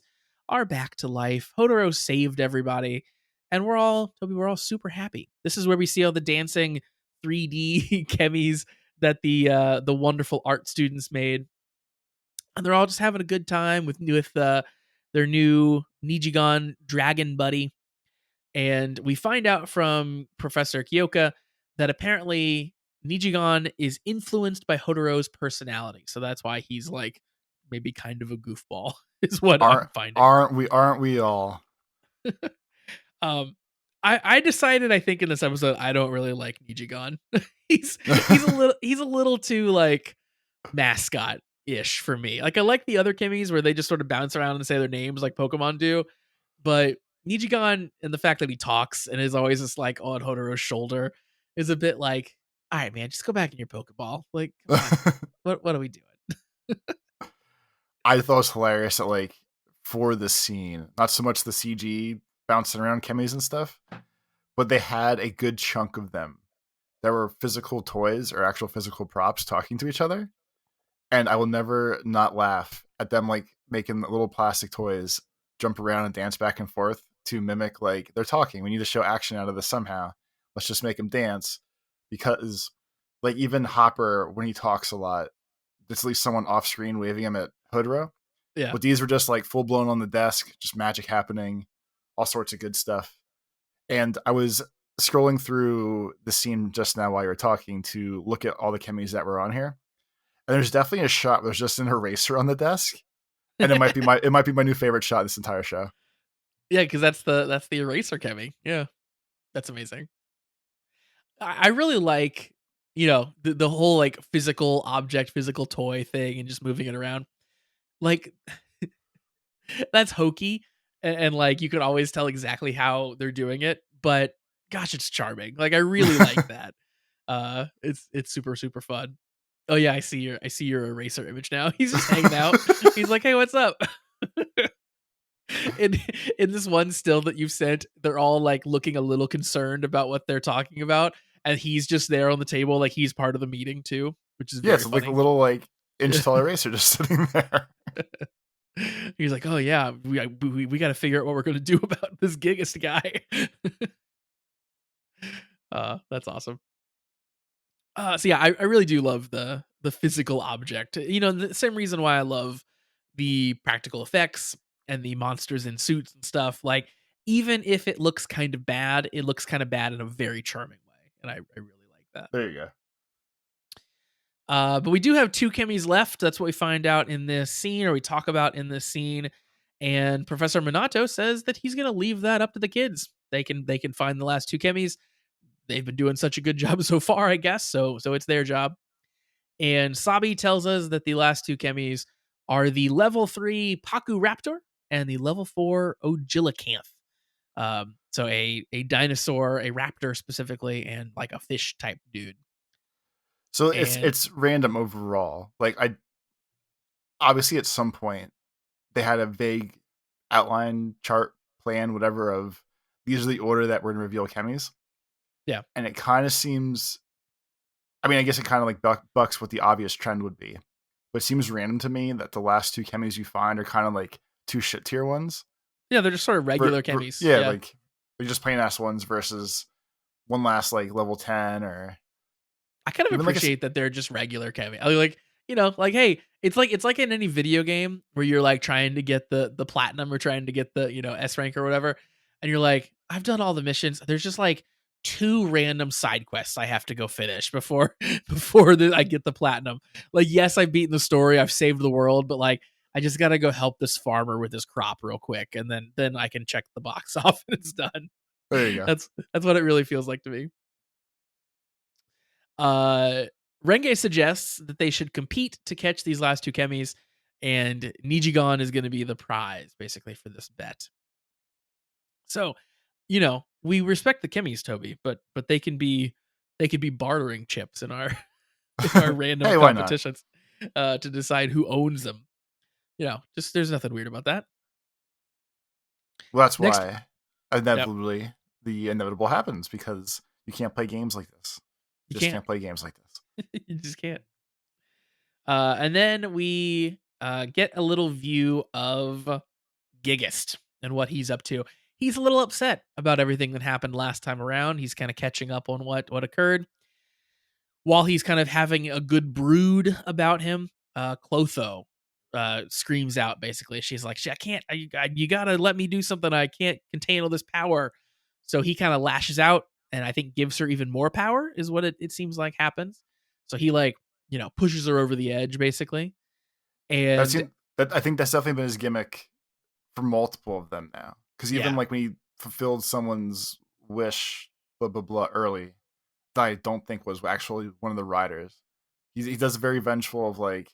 are back to life. Hodoro saved everybody, and Toby, we're all super happy. This is where we see all the dancing 3D Kemis that the wonderful art students made, and they're all just having a good time with their new Nijigon dragon buddy. And we find out from Professor Kyoka that apparently Nijigon is influenced by Hodoro's personality, so that's why he's like maybe kind of a goofball, is what I'm Aren't finding. aren't we all? um, I decided, I think, in this episode I don't really like Nijigon. he's he's a little too like mascot ish for me. Like, I like the other Kimmys where they just sort of bounce around and say their names like Pokemon do, but Nijigon, and the fact that he talks and is always just like on Hodoro's shoulder, is a bit like, all right, man, just go back in your Pokeball. Like, come on, what are we doing? I thought it was hilarious that like for the scene, not so much the CG bouncing around chemis and stuff, but they had a good chunk of them that were physical toys or actual physical props talking to each other. And I will never not laugh at them like making little plastic toys jump around and dance back and forth to mimic like they're talking. We need to show action out of this somehow. Let's just make them dance, because like even Hopper, when he talks a lot, there's at least someone off screen waving him at Hodoro. Yeah. But these were just like full blown on the desk, just magic happening, all sorts of good stuff. And I was scrolling through the scene just now while you were talking to look at all the chemis that were on here. And there's definitely a shot where there's just an eraser on the desk. And it might be my new favorite shot this entire show. Yeah, because that's the eraser Kemi. Yeah, that's amazing. I really like, the whole like physical object, physical toy thing, and just moving it around. Like, that's hokey, and like you could always tell exactly how they're doing it, but gosh, it's charming. Like, I really like that. It's super super fun. Oh yeah, I see your eraser image now. He's just hanging out. He's like, "Hey, what's up?" in in this one still that you've sent, they're all like looking a little concerned about what they're talking about, and he's just there on the table like he's part of the meeting too, which is Yeah, very it's like a funny. little like inch tall eraser just sitting there. He's like, "Oh yeah, we got to figure out what we're going to do about this Gigas guy." That's awesome. So yeah, I really do love the physical object. The same reason why I love the practical effects and the monsters in suits and stuff. Like, even if it looks kind of bad, it looks kind of bad in a very charming way, and I really like that. There you go. But we do have two Kimmys left. That's what we find out in this scene, or we talk about in this scene. And Professor Minato says that he's going to leave that up to the kids. They can find the last two Kimmys. They've been doing such a good job so far, I guess. So it's their job. And Sabi tells us that the last two Kemis are the level 3 Paku Raptor and the level 4 Ogilicanth. So a dinosaur, a raptor specifically, and like a fish type dude. So it's And it's random overall. Like I obviously at some point they had a vague outline chart plan, whatever, of these are the order that we're gonna reveal chemis. yeah, And it kind of seems, I mean, I guess it kind of like bucks what the obvious trend would be. But it seems random to me that the last two chemis you find are kind of like two shit tier ones. yeah, they're just sort of regular Kemis. Yeah, Yeah, like they're just plain ass ones versus one last like level 10 or I kind of even like appreciate that they're just regular Kemi. I like, like, hey, it's like in any video game where you're like trying to get the platinum or trying to get the S rank or whatever, and you're like, I've done all the missions. There's just like two random side quests I have to go finish before I get the platinum. Like, yes, I've beaten the story, I've saved the world, but like, I just gotta go help this farmer with his crop real quick, and then I can check the box off and it's done. there you go. That's what it really feels like to me. Uh, Renge suggests that they should compete to catch these last two Kemis, and Nijigon is going to be the prize, basically, for this bet. So, we respect the Kemis, Toby, but they can be bartering chips in our in our random Hey, why not? competitions to decide who owns them. Just there's nothing weird about that. Well, that's Next, why yep, inevitably the inevitable happens because you can't play games like this. you You just can't. can't play games like this. You just can't. And then we get a little view of Giggist and what he's up to. He's a little upset about everything that happened last time around. He's kind of catching up on what occurred. While he's kind of having a good brood about him, Clotho screams out basically. She's like, I can't, you gotta let me do something. I can't contain all this power. So he kind of lashes out and I think gives her even more power, is what it seems like happens. So he, like, pushes her over the edge basically. That And seemed that I think that's definitely been his gimmick for multiple of them now. Because even yeah, like when he fulfilled someone's wish, blah blah blah, early, that I don't think was actually one of the riders. He does very vengeful of like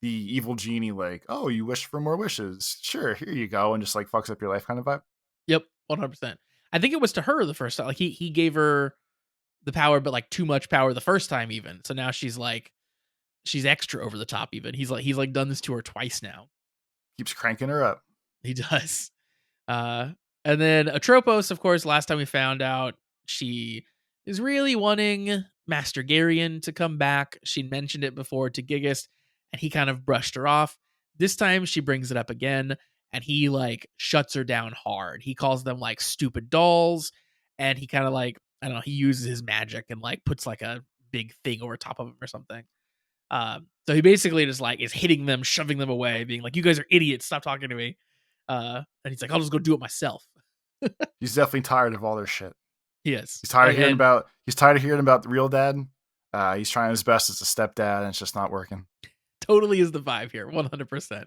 the evil genie, like, oh, you wish for more wishes, sure, here you go, and just like fucks up your life kind of vibe. yep, 100%. I think it was to her the first time. Like he gave her the power, but like too much power the first time even. So now she's extra over the top even. He's like done this to her twice now. Keeps cranking her up. He does. Uh and then Atropos, of course, last time we found out she is really wanting Master Garion to come back. She mentioned it before to Giggist and he kind of brushed her off. This time she brings it up again and he like shuts her down hard. He calls them like stupid dolls and he kind of like, I don't know, he uses his magic and like puts like a big thing over top of him or something. So he basically just like is hitting them, shoving them away, being like, "You guys are idiots. Stop talking to me." And he's like, "I'll just go do it myself." He's definitely tired of all their shit. He is, He's tired of hearing and about. He's tired of hearing about the real dad. He's trying his best as a stepdad, and it's just not working. totally is the vibe here, 100%.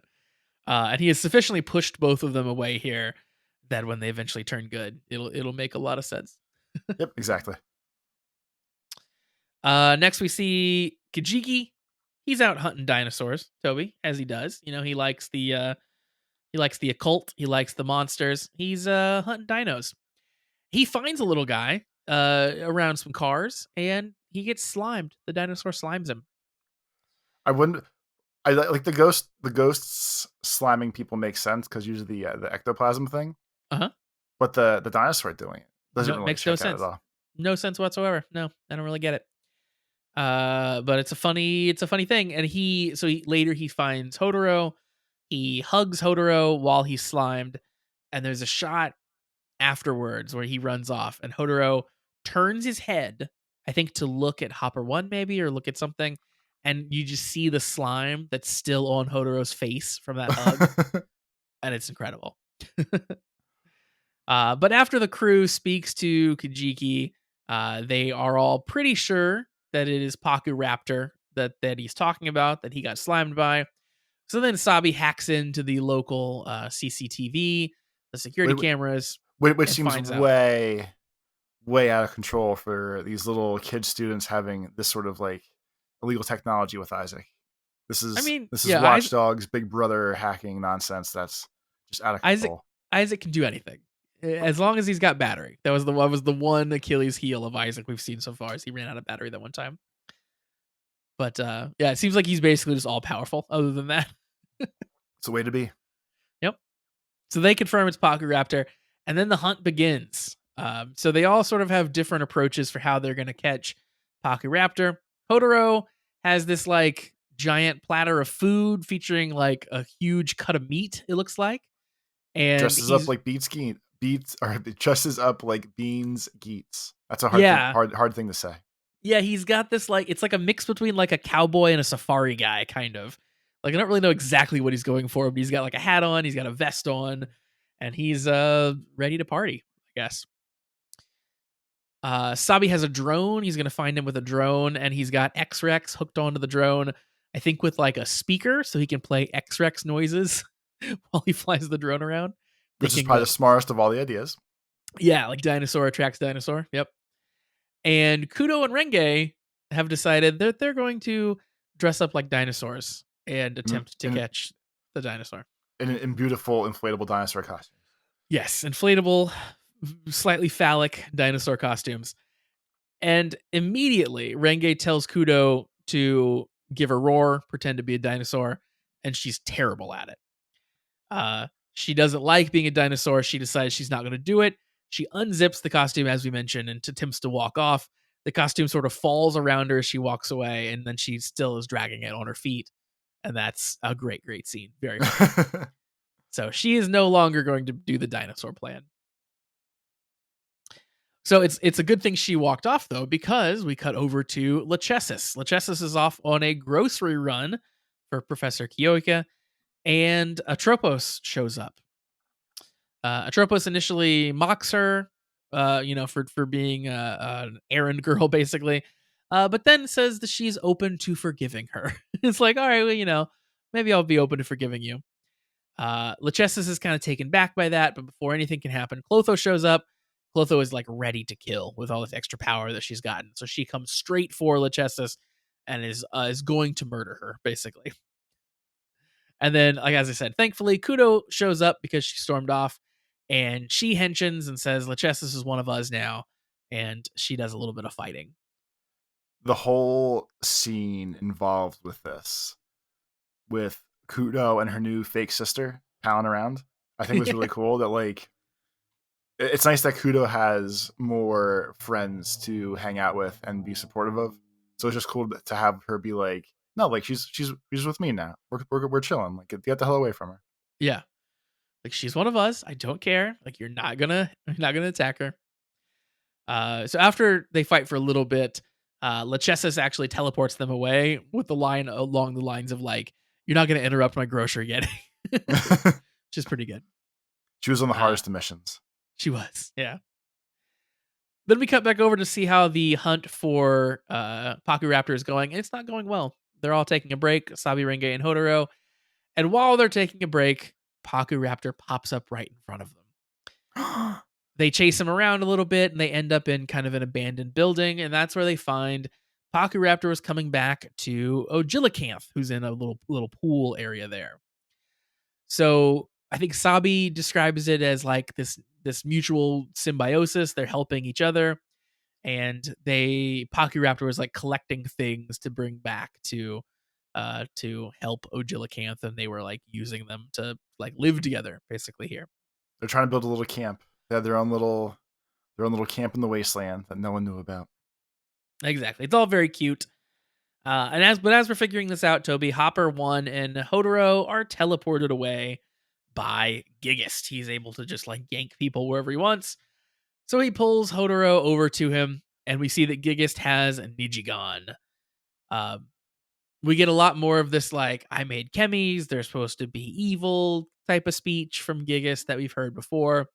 And he has sufficiently pushed both of them away here that when they eventually turn good, it'll make a lot of sense. Yep, exactly. Next we see Kijiki. He's out hunting dinosaurs. Toby, as he does. He likes the occult. He likes the monsters. He's hunting dinos. He finds a little guy around some cars and he gets slimed. The dinosaur slimes him. I wouldn't. I like the ghost. The ghosts slamming people makes sense because usually the ectoplasm thing. Uh-huh. But the dinosaur doing it doesn't No, it really makes no check out at sense. all. No sense whatsoever. No, I don't really get it. But it's a funny thing. And later he finds Hodoro. He hugs Hodoro while he's slimed, and there's a shot afterwards where he runs off and Hodoro turns his head, I think to look at Hopper 1 maybe or look at something, and you just see the slime that's still on Hodoro's face from that hug, and it's incredible. But after the crew speaks to Kijiki, they are all pretty sure that it is Paku Raptor that he's talking about, that he got slimed by. So then Sabi hacks into the local CCTV, the security Wait, cameras, which and seems finds out. way out of control for these little kid students having this sort of like illegal technology with Isaac. This I is mean, this is yeah, Watch Dogs, Big Brother hacking nonsense. That's just out of Isaac control. Isaac can do anything as long as he's got battery. That was the one Achilles heel of Isaac we've seen so far. Is he ran out of battery that one time. But yeah, it seems like he's basically just all powerful. Other than that, It's the way to be. yep. So they confirm it's Paku Raptor, and then the hunt begins. So they all sort of have different approaches for how they're going to catch Paku Raptor. Hodoro has this like giant platter of food featuring like a huge cut of meat. It looks like, and Dresses up he's like Beats or dresses up like Beans Geets. That's a yeah, hard thing to say. yeah. He's got this like it's like a mix between like a cowboy and a safari guy, kind of. Like I don't really know exactly what he's going for, but he's got like a hat on, he's got a vest on, and he's ready to party, I guess. Sabi has a drone. He's gonna find him with a drone, and he's got X-Rex hooked onto the drone. I think with like a speaker, so he can play X-Rex noises while he flies the drone around. Which is Thinking probably that, the smartest of all the ideas. yeah, like dinosaur attracts dinosaur. Yep. And Kudo and Renge have decided that they're going to dress up like dinosaurs and In, attempt to in, catch the dinosaur. in beautiful inflatable dinosaur costumes. Yes, inflatable, slightly phallic dinosaur costumes. And immediately, Renge tells Kudo to give a roar, pretend to be a dinosaur, and she's terrible at it. She doesn't like being a dinosaur. She decides she's not going to do it. She unzips the costume, as we mentioned, and attempts to walk off. The costume sort of falls around her as she walks away, and then she still is dragging it on her feet. And that's a great, great scene. Very funny. So she is no longer going to do the dinosaur plan. So it's a good thing she walked off, though, because we cut over to Lachesis. Lachesis is off on a grocery run for Professor Kyoika, and Atropos shows up. Atropos initially mocks her, for being an errand girl, basically, but then says that she's open to forgiving her. It's like, all right, well, maybe I'll be open to forgiving you. Lachesis is kind of taken back by that, but before anything can happen, Clotho shows up. Clotho is like ready to kill with all this extra power that she's gotten, so she comes straight for Lachesis and is going to murder her, basically. And then, like as I said, thankfully, Kudo shows up because she stormed off, and she henshins and says, Lachesis is one of us now, and she does a little bit of fighting. The whole scene involved with this, with Kudo and her new fake sister palling around, I think was really cool. That like, it's nice that Kudo has more friends to hang out with and be supportive of. So it's just cool to have her be like, no, like she's with me now. We're chilling. Like get the hell away from her. Yeah. Like, she's one of us. I don't care. Like, you're not gonna attack her. So after they fight for a little bit, Lachesis actually teleports them away with the line along the lines of like, "You're not gonna interrupt my grocery getting," which is pretty good. She was on the hardest of missions. She was, yeah. Then we cut back over to see how the hunt for Paku Raptor is going, and it's not going well. They're all taking a break, Sabi, Renge, and Hodoro. And while they're taking a break, Paku Raptor pops up right in front of them. They chase him around a little bit, and they end up in kind of an abandoned building, and that's where they find Paku Raptor is coming back to Ogilicanth, who's in a little pool area there. So I think Sabi describes it as like this mutual symbiosis. They're helping each other, and Paku Raptor was like collecting things to bring back to help Ogilicanth, and they were like using them to like live together basically here. They're trying to build a little camp. They have their own little camp in the wasteland that no one knew about. Exactly. It's all very cute. But as we're figuring this out, Toby, Hopper 1 and Hodoro are teleported away by Gigist. He's able to just like yank people wherever he wants. So he pulls Hodoro over to him, and we see that Gigist has Nijigan. We get a lot more of this like, I made chemis, they're supposed to be evil type of speech from Gigist that we've heard before.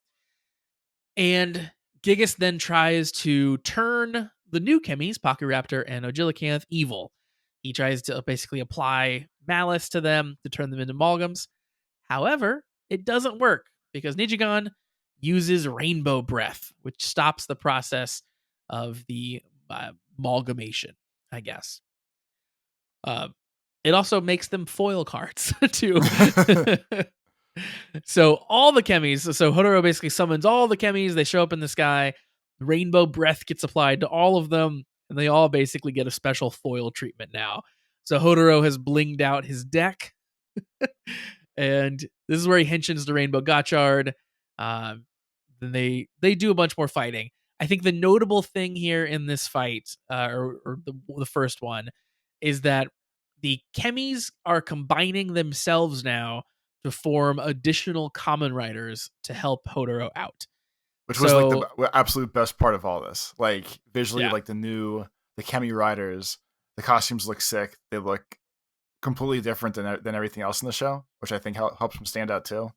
And Gigist then tries to turn the new chemis, Paku Raptor and Ogilicanth, evil. He tries to basically apply malice to them to turn them into amalgams. However, it doesn't work because Nijigan uses rainbow breath, which stops the process of the amalgamation, I guess. It also makes them foil cards too. So all the chemis, so Hodoro basically summons all the chemis. They show up in the sky. Rainbow breath gets applied to all of them, and they all basically get a special foil treatment now. So Hodoro has blinged out his deck, and this is where he henshins the Rainbow Gotchard. Then they do a bunch more fighting. I think the notable thing here in this fight, or the first one, is that the chemis are combining themselves now to form additional Kamen Riders to help Hodoro out. Which was like the absolute best part of all this. Like visually, Yeah. like the Chemi Riders, the costumes look sick. They look completely different than everything else in the show, which I think helps them stand out too.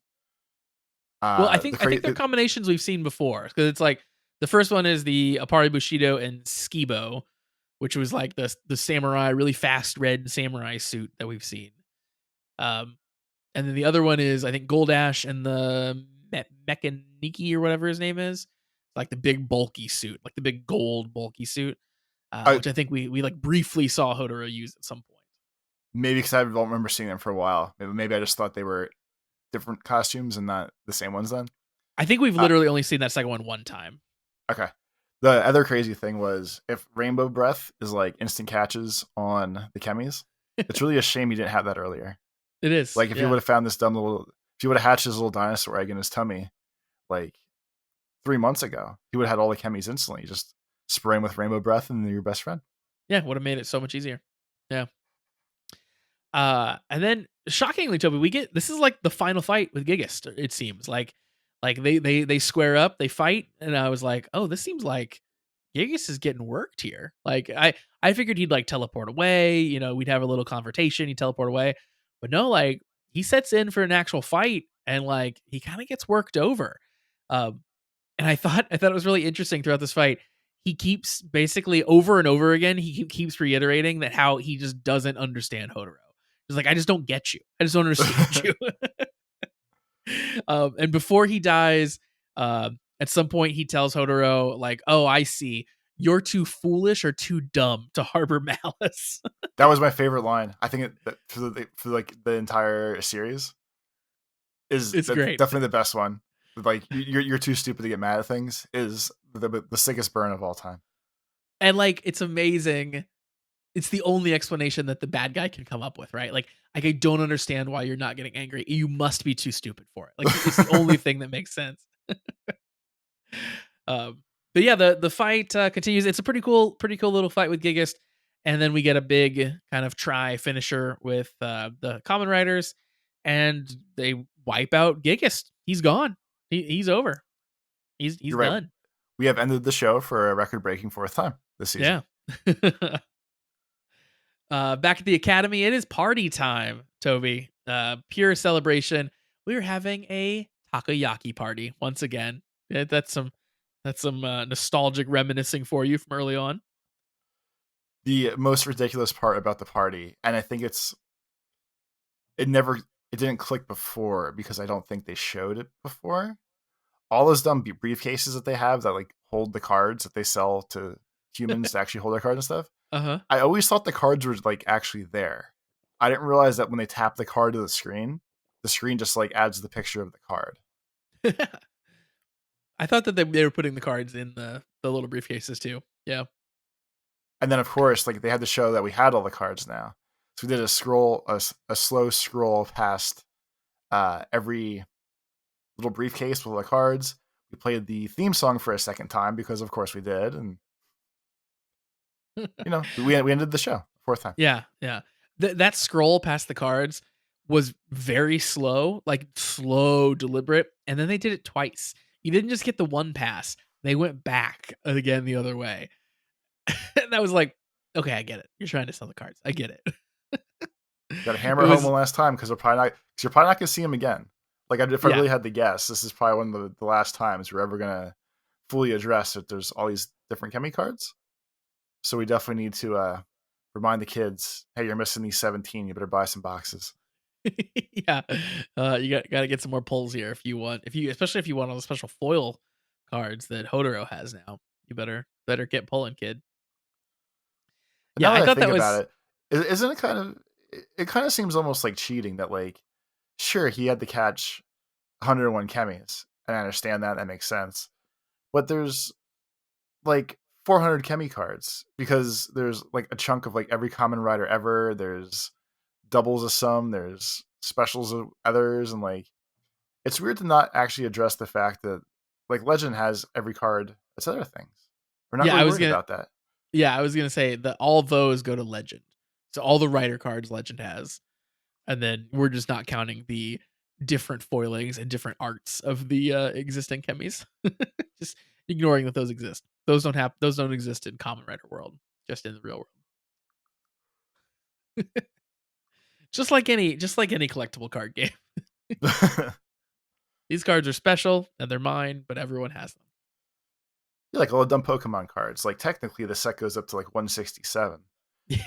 Well, I think they're combinations we've seen before, because it's like the first one is the Apari Bushido and Skibo, which was like the samurai, really fast red samurai suit that we've seen. And then the other one is, I think, Goldash and the Mechaniki or whatever his name is, like the big bulky suit, like the big gold bulky suit, which I think we like briefly saw Hodoro use at some point. Maybe because I don't remember seeing them for a while. Maybe I just thought they were different costumes and not the same ones then. I think we've literally only seen that second one time. Okay. The other crazy thing was, if Rainbow Breath is like instant catches on the chemis, it's really a shame you didn't have that earlier. It is. Like if you would have found this dumb little, he would have hatched his little dinosaur egg in his tummy like 3 months ago, he would have had all the chemis instantly. Just spray him with rainbow breath, and they're your best friend. Yeah, would have made it so much easier. Yeah. And then shockingly, Toby, we get this is like the final fight with Gigas. It seems like they square up, they fight, and I was like, oh, this seems like Gigas is getting worked here. Like I figured he'd like teleport away. You know, we'd have a little confrontation. He'd teleport away, but no, like he sets in for an actual fight, and like he kind of gets worked over. Um, and I thought it was really interesting throughout this fight. He keeps basically over and over again. He keeps reiterating that how he just doesn't understand Hodoro. He's like, I just don't get you. I just don't understand you. And before he dies, at some point he tells Hodoro, like, "Oh, I see. You're too foolish or too dumb to harbor malice." That was my favorite line. I think for like the entire series is It's great. definitely the best one. Like you're too stupid to get mad at things is the sickest burn of all time. And like it's amazing. It's the only explanation that the bad guy can come up with, right? Like I don't understand why you're not getting angry. You must be too stupid for it. Like it's the only thing that makes sense. Um, but yeah, the fight continues. It's a pretty cool little fight with Gigas, and then we get a big kind of try finisher with the Kamen Riders, and they wipe out Gigas. He's gone. He's over. He's You're right. done. We have ended the show for a record-breaking fourth time this season. Yeah. Back at the academy, it is party time, Toby. Pure celebration. We are having a takoyaki party once again. Yeah, that's some nostalgic reminiscing for you from early on. The most ridiculous part about the party, and I think it didn't click before because I don't think they showed it before. All those dumb briefcases that they have that like hold the cards that they sell to humans to actually hold their cards and stuff. Uh I always thought the cards were like actually there. I didn't realize that when they tap the card to the screen just like adds the picture of the card. huh. I thought that they were putting the cards in the little briefcases too. Yeah. And then of course, like they had to show that we had all the cards now. So we did a slow scroll past every little briefcase with all the cards. We played the theme song for a second time because of course we did, and we ended the show fourth time. Yeah, yeah. That scroll past the cards was very slow, like slow, deliberate, and then they did it twice. You didn't just get the one pass; they went back again the other way. And that was like, okay, I get it. You're trying to sell the cards. I get it. Got to It hammer home was one last time because you're probably not gonna see him again. Like if I yeah, really had to guess, this is probably one of the last times we're ever gonna fully address that there's all these different Chemi cards. So we definitely need to remind the kids, hey, you're missing these 17. You better buy some boxes. yeah. You got to get some more pulls here especially if you want all the special foil cards that Hodoro has now. You better get pulling, kid. And Yeah, now I that I thought think that was about it, isn't it kind of it kind of seems almost like cheating that like sure he had to catch 101 chemis, and I understand that makes sense, but there's like 400 chemi cards because there's like a chunk of like every common rider ever. There's doubles of some, there's specials of others, and like it's weird to not actually address the fact that like Legend has every card. It's other things. We're not yeah, really worried about that. I was gonna say that all those go to Legend. So all the writer cards Legend has. And then we're just not counting the different foilings and different arts of the existing chemis. Just ignoring that those exist. Those don't exist in Common Writer world, just in the real world. Just like any collectible card game. These cards are special and they're mine, but everyone has them. Like all the dumb Pokemon cards. Like technically the set goes up to like 167.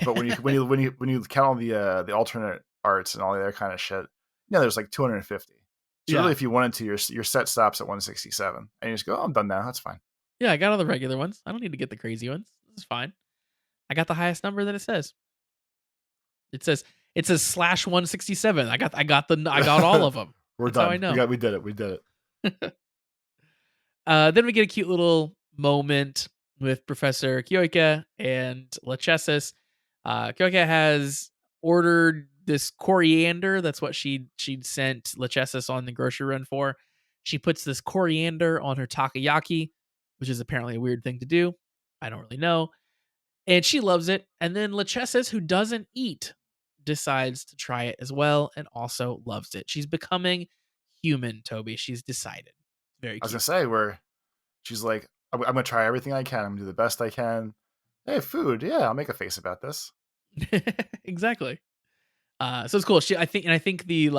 But when Yeah. you count all the alternate arts and all the other kind of shit, there's like 250. So really, Yeah. if you wanted to, your set stops at 167, and you just go, "Oh, I'm done now. That's fine." Yeah, I got all the regular ones. I don't need to get the crazy ones. This is fine. I got the highest number that it says. It says /167. I got all of them. We're That's how I done. know. We did it. We did it. Then we get a cute little moment with Professor Kyoika and Lachesis. Kyoika has ordered this coriander. That's what she'd sent Lachesis on the grocery run for. She puts this coriander on her takoyaki, which is apparently a weird thing to do. I don't really know. And she loves it. And then Lachesis, who doesn't eat, decides to try it as well and also loves it. She's becoming human, Toby. She's decided. Very I was gonna cute. say where she's like, I'm gonna try everything I can. I'm gonna do the best I can. Hey, food. Yeah, I'll make a face about this. Exactly. So it's cool. I think I think the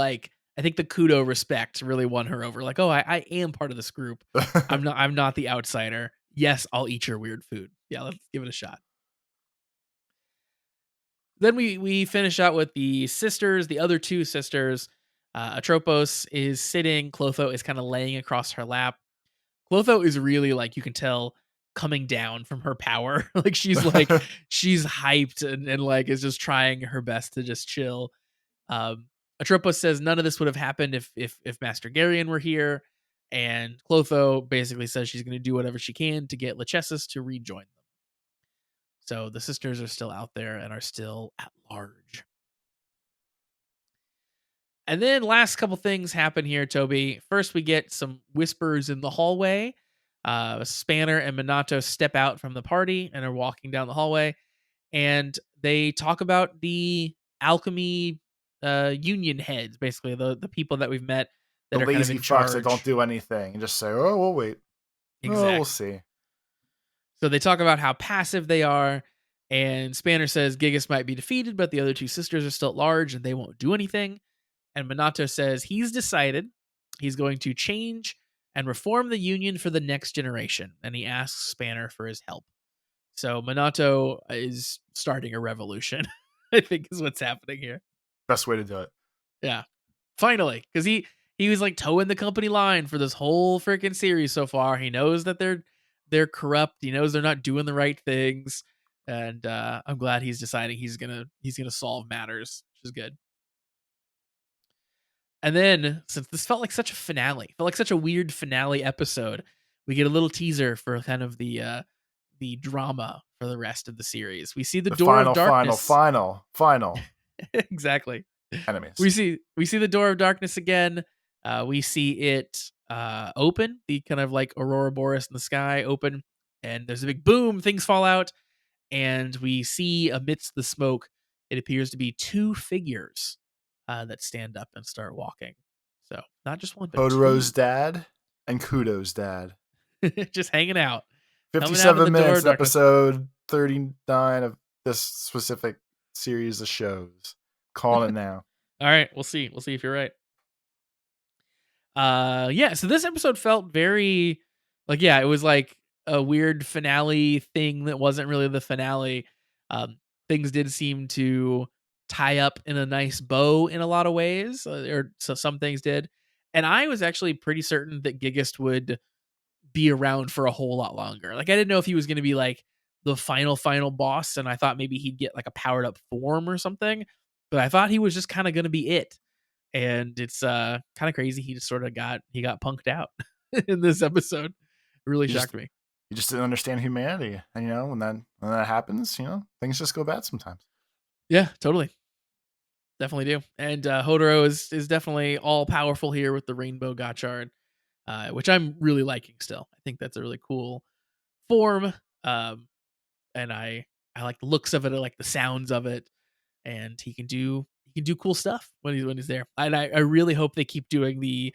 kudo respect really won her over. Like, oh, I am part of this group. I'm not the outsider. Yes, I'll eat your weird food. Yeah, let's give it a shot. Then we finish out with the sisters, the other two sisters. Atropos is sitting. Clotho is kind of laying across her lap. Clotho is really like you can tell coming down from her power. Like she's hyped and like is just trying her best to just chill. Atropos says none of this would have happened if Master Garion were here, and Clotho basically says she's going to do whatever she can to get Lachesis to rejoin them. So the sisters are still out there and are still at large. And then last couple things happen here, Toby. First, we get some whispers in the hallway. Spanner and Minato step out from the party and are walking down the hallway, and they talk about the alchemy union heads, basically the people that we've met The that are kind of lazy in fucks that don't charge. do anything and just say, "Oh, we'll wait. Oh, we'll Exactly. see." So they talk about how passive they are, and Spanner says Gigas might be defeated, but the other two sisters are still at large and they won't do anything. And Minato says he's decided he's going to change and reform the Union for the next generation, and he asks Spanner for his help. So Minato is starting a revolution, I think is what's happening here. Best way to do it. Yeah. Finally, because he was like towing the company line for this whole freaking series so far. He knows that they're corrupt. He knows they're not doing the right things, and I'm glad he's deciding he's gonna solve matters, which is good. And then, since this felt like such a finale, felt like such a weird finale episode, we get a little teaser for kind of the drama for the rest of the series. We see the The door of final, final, darkness. final, final Exactly. enemies. We see the door of darkness again. We see it open, the kind of like Aurora Boreas in the sky open, and there's a big boom. Things fall out, and we see amidst the smoke, it appears to be two figures that stand up and start walking. So not just one, but Totoro's two, dad and Kudo's dad. just hanging out, coming out of the 57 door of minutes, darkness. episode 39 of this specific series of shows. Calling it now. All right, we'll see. We'll see if you're right. Yeah, so this episode felt very like, yeah, it was like a weird finale thing that wasn't really the finale. Things did seem to tie up in a nice bow in a lot of ways, or so some things did. And I was actually pretty certain that Gigist would be around for a whole lot longer. Like, I didn't know if he was going to be like the final boss, and I thought maybe he'd get like a powered up form or something, but I thought he was just kind of going to be it. And it's kind of crazy. He just sort of got punked out in this episode. It really You just shocked me. you just didn't understand humanity. And when that happens, things just go bad sometimes. Yeah, totally. Definitely do. And Hodoro is definitely all powerful here with the Rainbow Gotchard, which I'm really liking still. I think that's a really cool form. And I like the looks of it, I like the sounds of it, and he can do cool stuff when he's there. And I really hope they keep doing the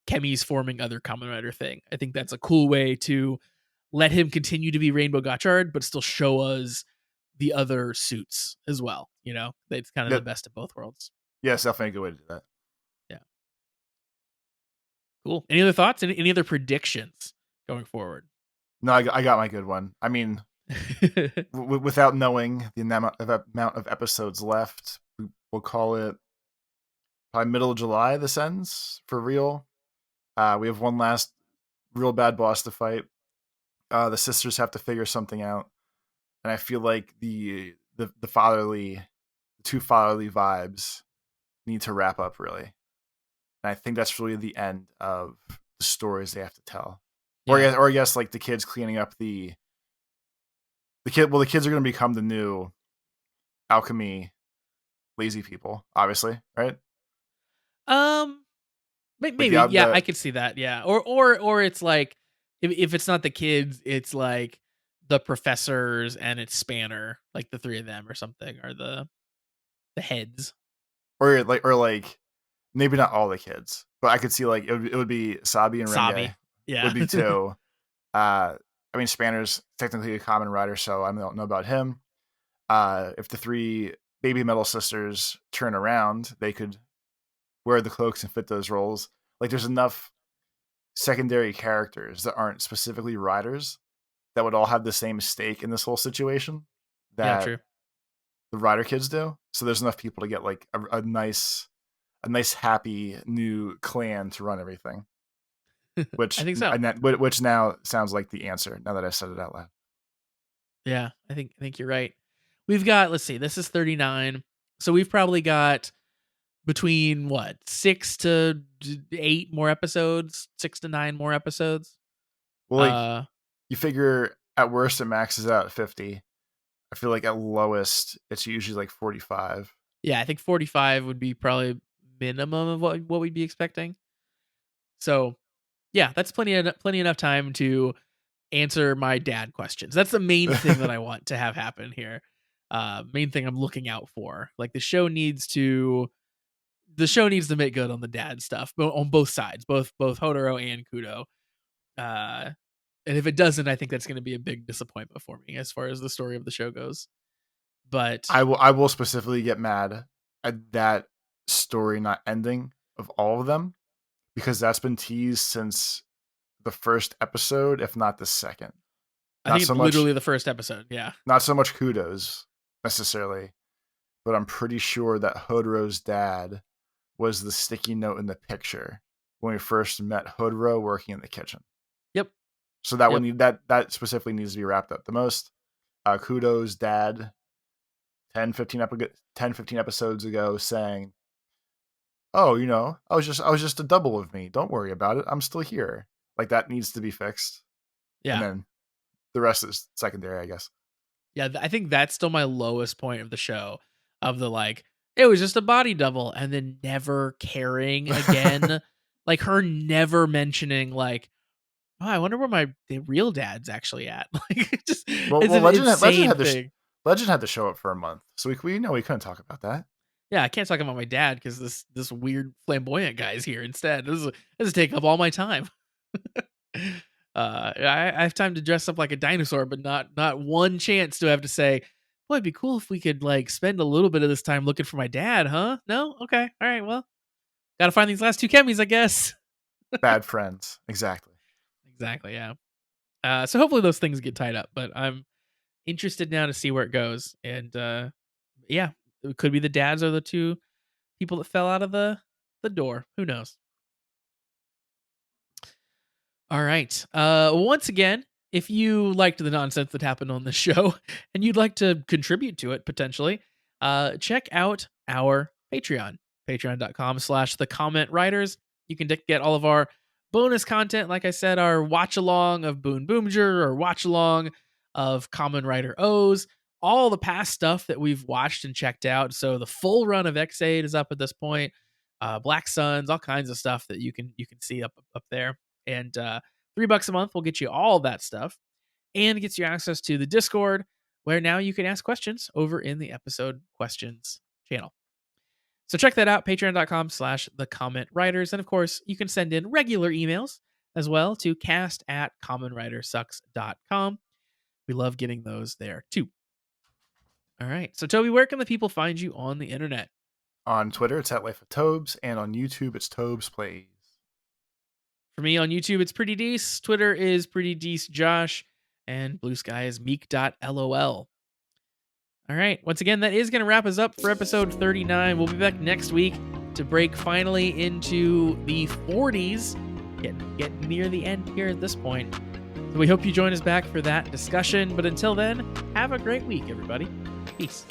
Kemi's forming other Kamen Rider thing. I think that's a cool way to let him continue to be Rainbow Gotchard, but still show us the other suits as well. It's kind of the That best of both worlds. Yeah, it's definitely a good way to do that. Yeah, cool. Any other thoughts? Any other predictions going forward? No, I got my good one. I mean, without knowing the amount of episodes left, we'll call it probably middle of July. This ends for real. We have one last real bad boss to fight. The sisters have to figure something out, and I feel like the two fatherly vibes need to wrap up really. And I think that's really the end of the stories they have to tell. Yeah, Or I guess like the kids cleaning up the kids are going to become the new alchemy lazy people, obviously, right? Um, Like maybe, yeah, I could see that, yeah. Or it's like if it's not the kids, it's like the professors and it's Spanner, like the three of them or something, or the heads. or like maybe not all the kids, but I could see like it would be Sabi and Sabi, Renge would yeah. be two. I mean, Spanner's technically a common writer, so I don't know about him. If the three baby metal sisters turn around, they could wear the cloaks and fit those roles. Like, there's enough secondary characters that aren't specifically riders that would all have the same stake in this whole situation Yeah, that true. the rider kids do. So there's enough people to get like a nice, happy new clan to run everything. I Which think so. which now sounds like the answer. Now that I said it out loud. Yeah, I think you're right. We've got, let's see, this is 39. So we've probably got between what, 6 to 8 more episodes, 6 to 9 more episodes. Well, like, Uh you figure at worst it maxes out at 50. I feel like at lowest it's usually like 45. yeah, I think 45 would be probably minimum of what we'd be expecting. So, yeah, that's plenty enough time to answer my dad questions. That's the main thing that I want to have happen here. Main thing I'm looking out for. Like the show needs to make good on the dad stuff, on both sides, both Hodoro and Kudo. Uh, and if it doesn't, I think that's going to be a big disappointment for me as far as the story of the show goes. But I will specifically get mad at that story not ending of all of them because that's been teased since the first episode, if not the second. I Not think so it's much literally the first episode. Yeah. not so much kudos necessarily, but I'm pretty sure that Hodoro's dad was the sticky note in the picture when we first met Hodoro working in the kitchen. Yep. So that Yep. that specifically needs to be wrapped up the most. Kudo's dad 10, 15 episodes ago saying, "Oh, I was just a double of me. Don't worry about it. I'm still here." Like, that needs to be fixed. And Yeah. then the rest is secondary, I guess. Yeah, I think that's still my lowest point of the show, of the like, it was just a body double, and then never caring again. Like her never mentioning like, oh, I wonder where the real dad's actually at. Like well, it's well, an insane thing. Legend had to show up for a month, so we know we couldn't talk about that. Yeah, I can't talk about my dad because this weird flamboyant guy is here instead. This is taking up all my time. I have time to dress up like a dinosaur, but not one chance to have to say, "Boy, it'd be cool if we could like spend a little bit of this time looking for my dad." Huh? No? Okay. All right. Well, gotta find these last two chemis, I guess. Bad friends, exactly. Exactly. Yeah. So hopefully those things get tied up, but I'm interested now to see where it goes. And yeah, it could be the dads or the two people that fell out of the door. Who knows? All right. Once again, if you liked the nonsense that happened on this show and you'd like to contribute to it potentially, check out our Patreon, patreon.com/the comment writers. You can get all of our bonus content. Like I said, our watch along of Boon Boomjer or watch along of Kamen Rider O's, all the past stuff that we've watched and checked out. So the full run of X8 is up at this point. Black Suns, all kinds of stuff that you can see up there. And $3 a month will get you all that stuff and gets you access to the Discord, where now you can ask questions over in the episode questions channel. So check that out, patreon.com/the comment writers. And of course, you can send in regular emails as well to cast@commonwritersucks.com. We love getting those there too. All right. So Toby, where can the people find you on the internet? On Twitter, it's at Life of Tobes, and on YouTube, it's Tobes Plays. For me on YouTube, it's Pretty Dece. Twitter is Pretty Dece Josh. And Blue Sky is meek.lol. All right. Once again, that is going to wrap us up for episode 39. We'll be back next week to break finally into the 40s. Getting near the end here at this point. So we hope you join us back for that discussion. But until then, have a great week, everybody. Peace.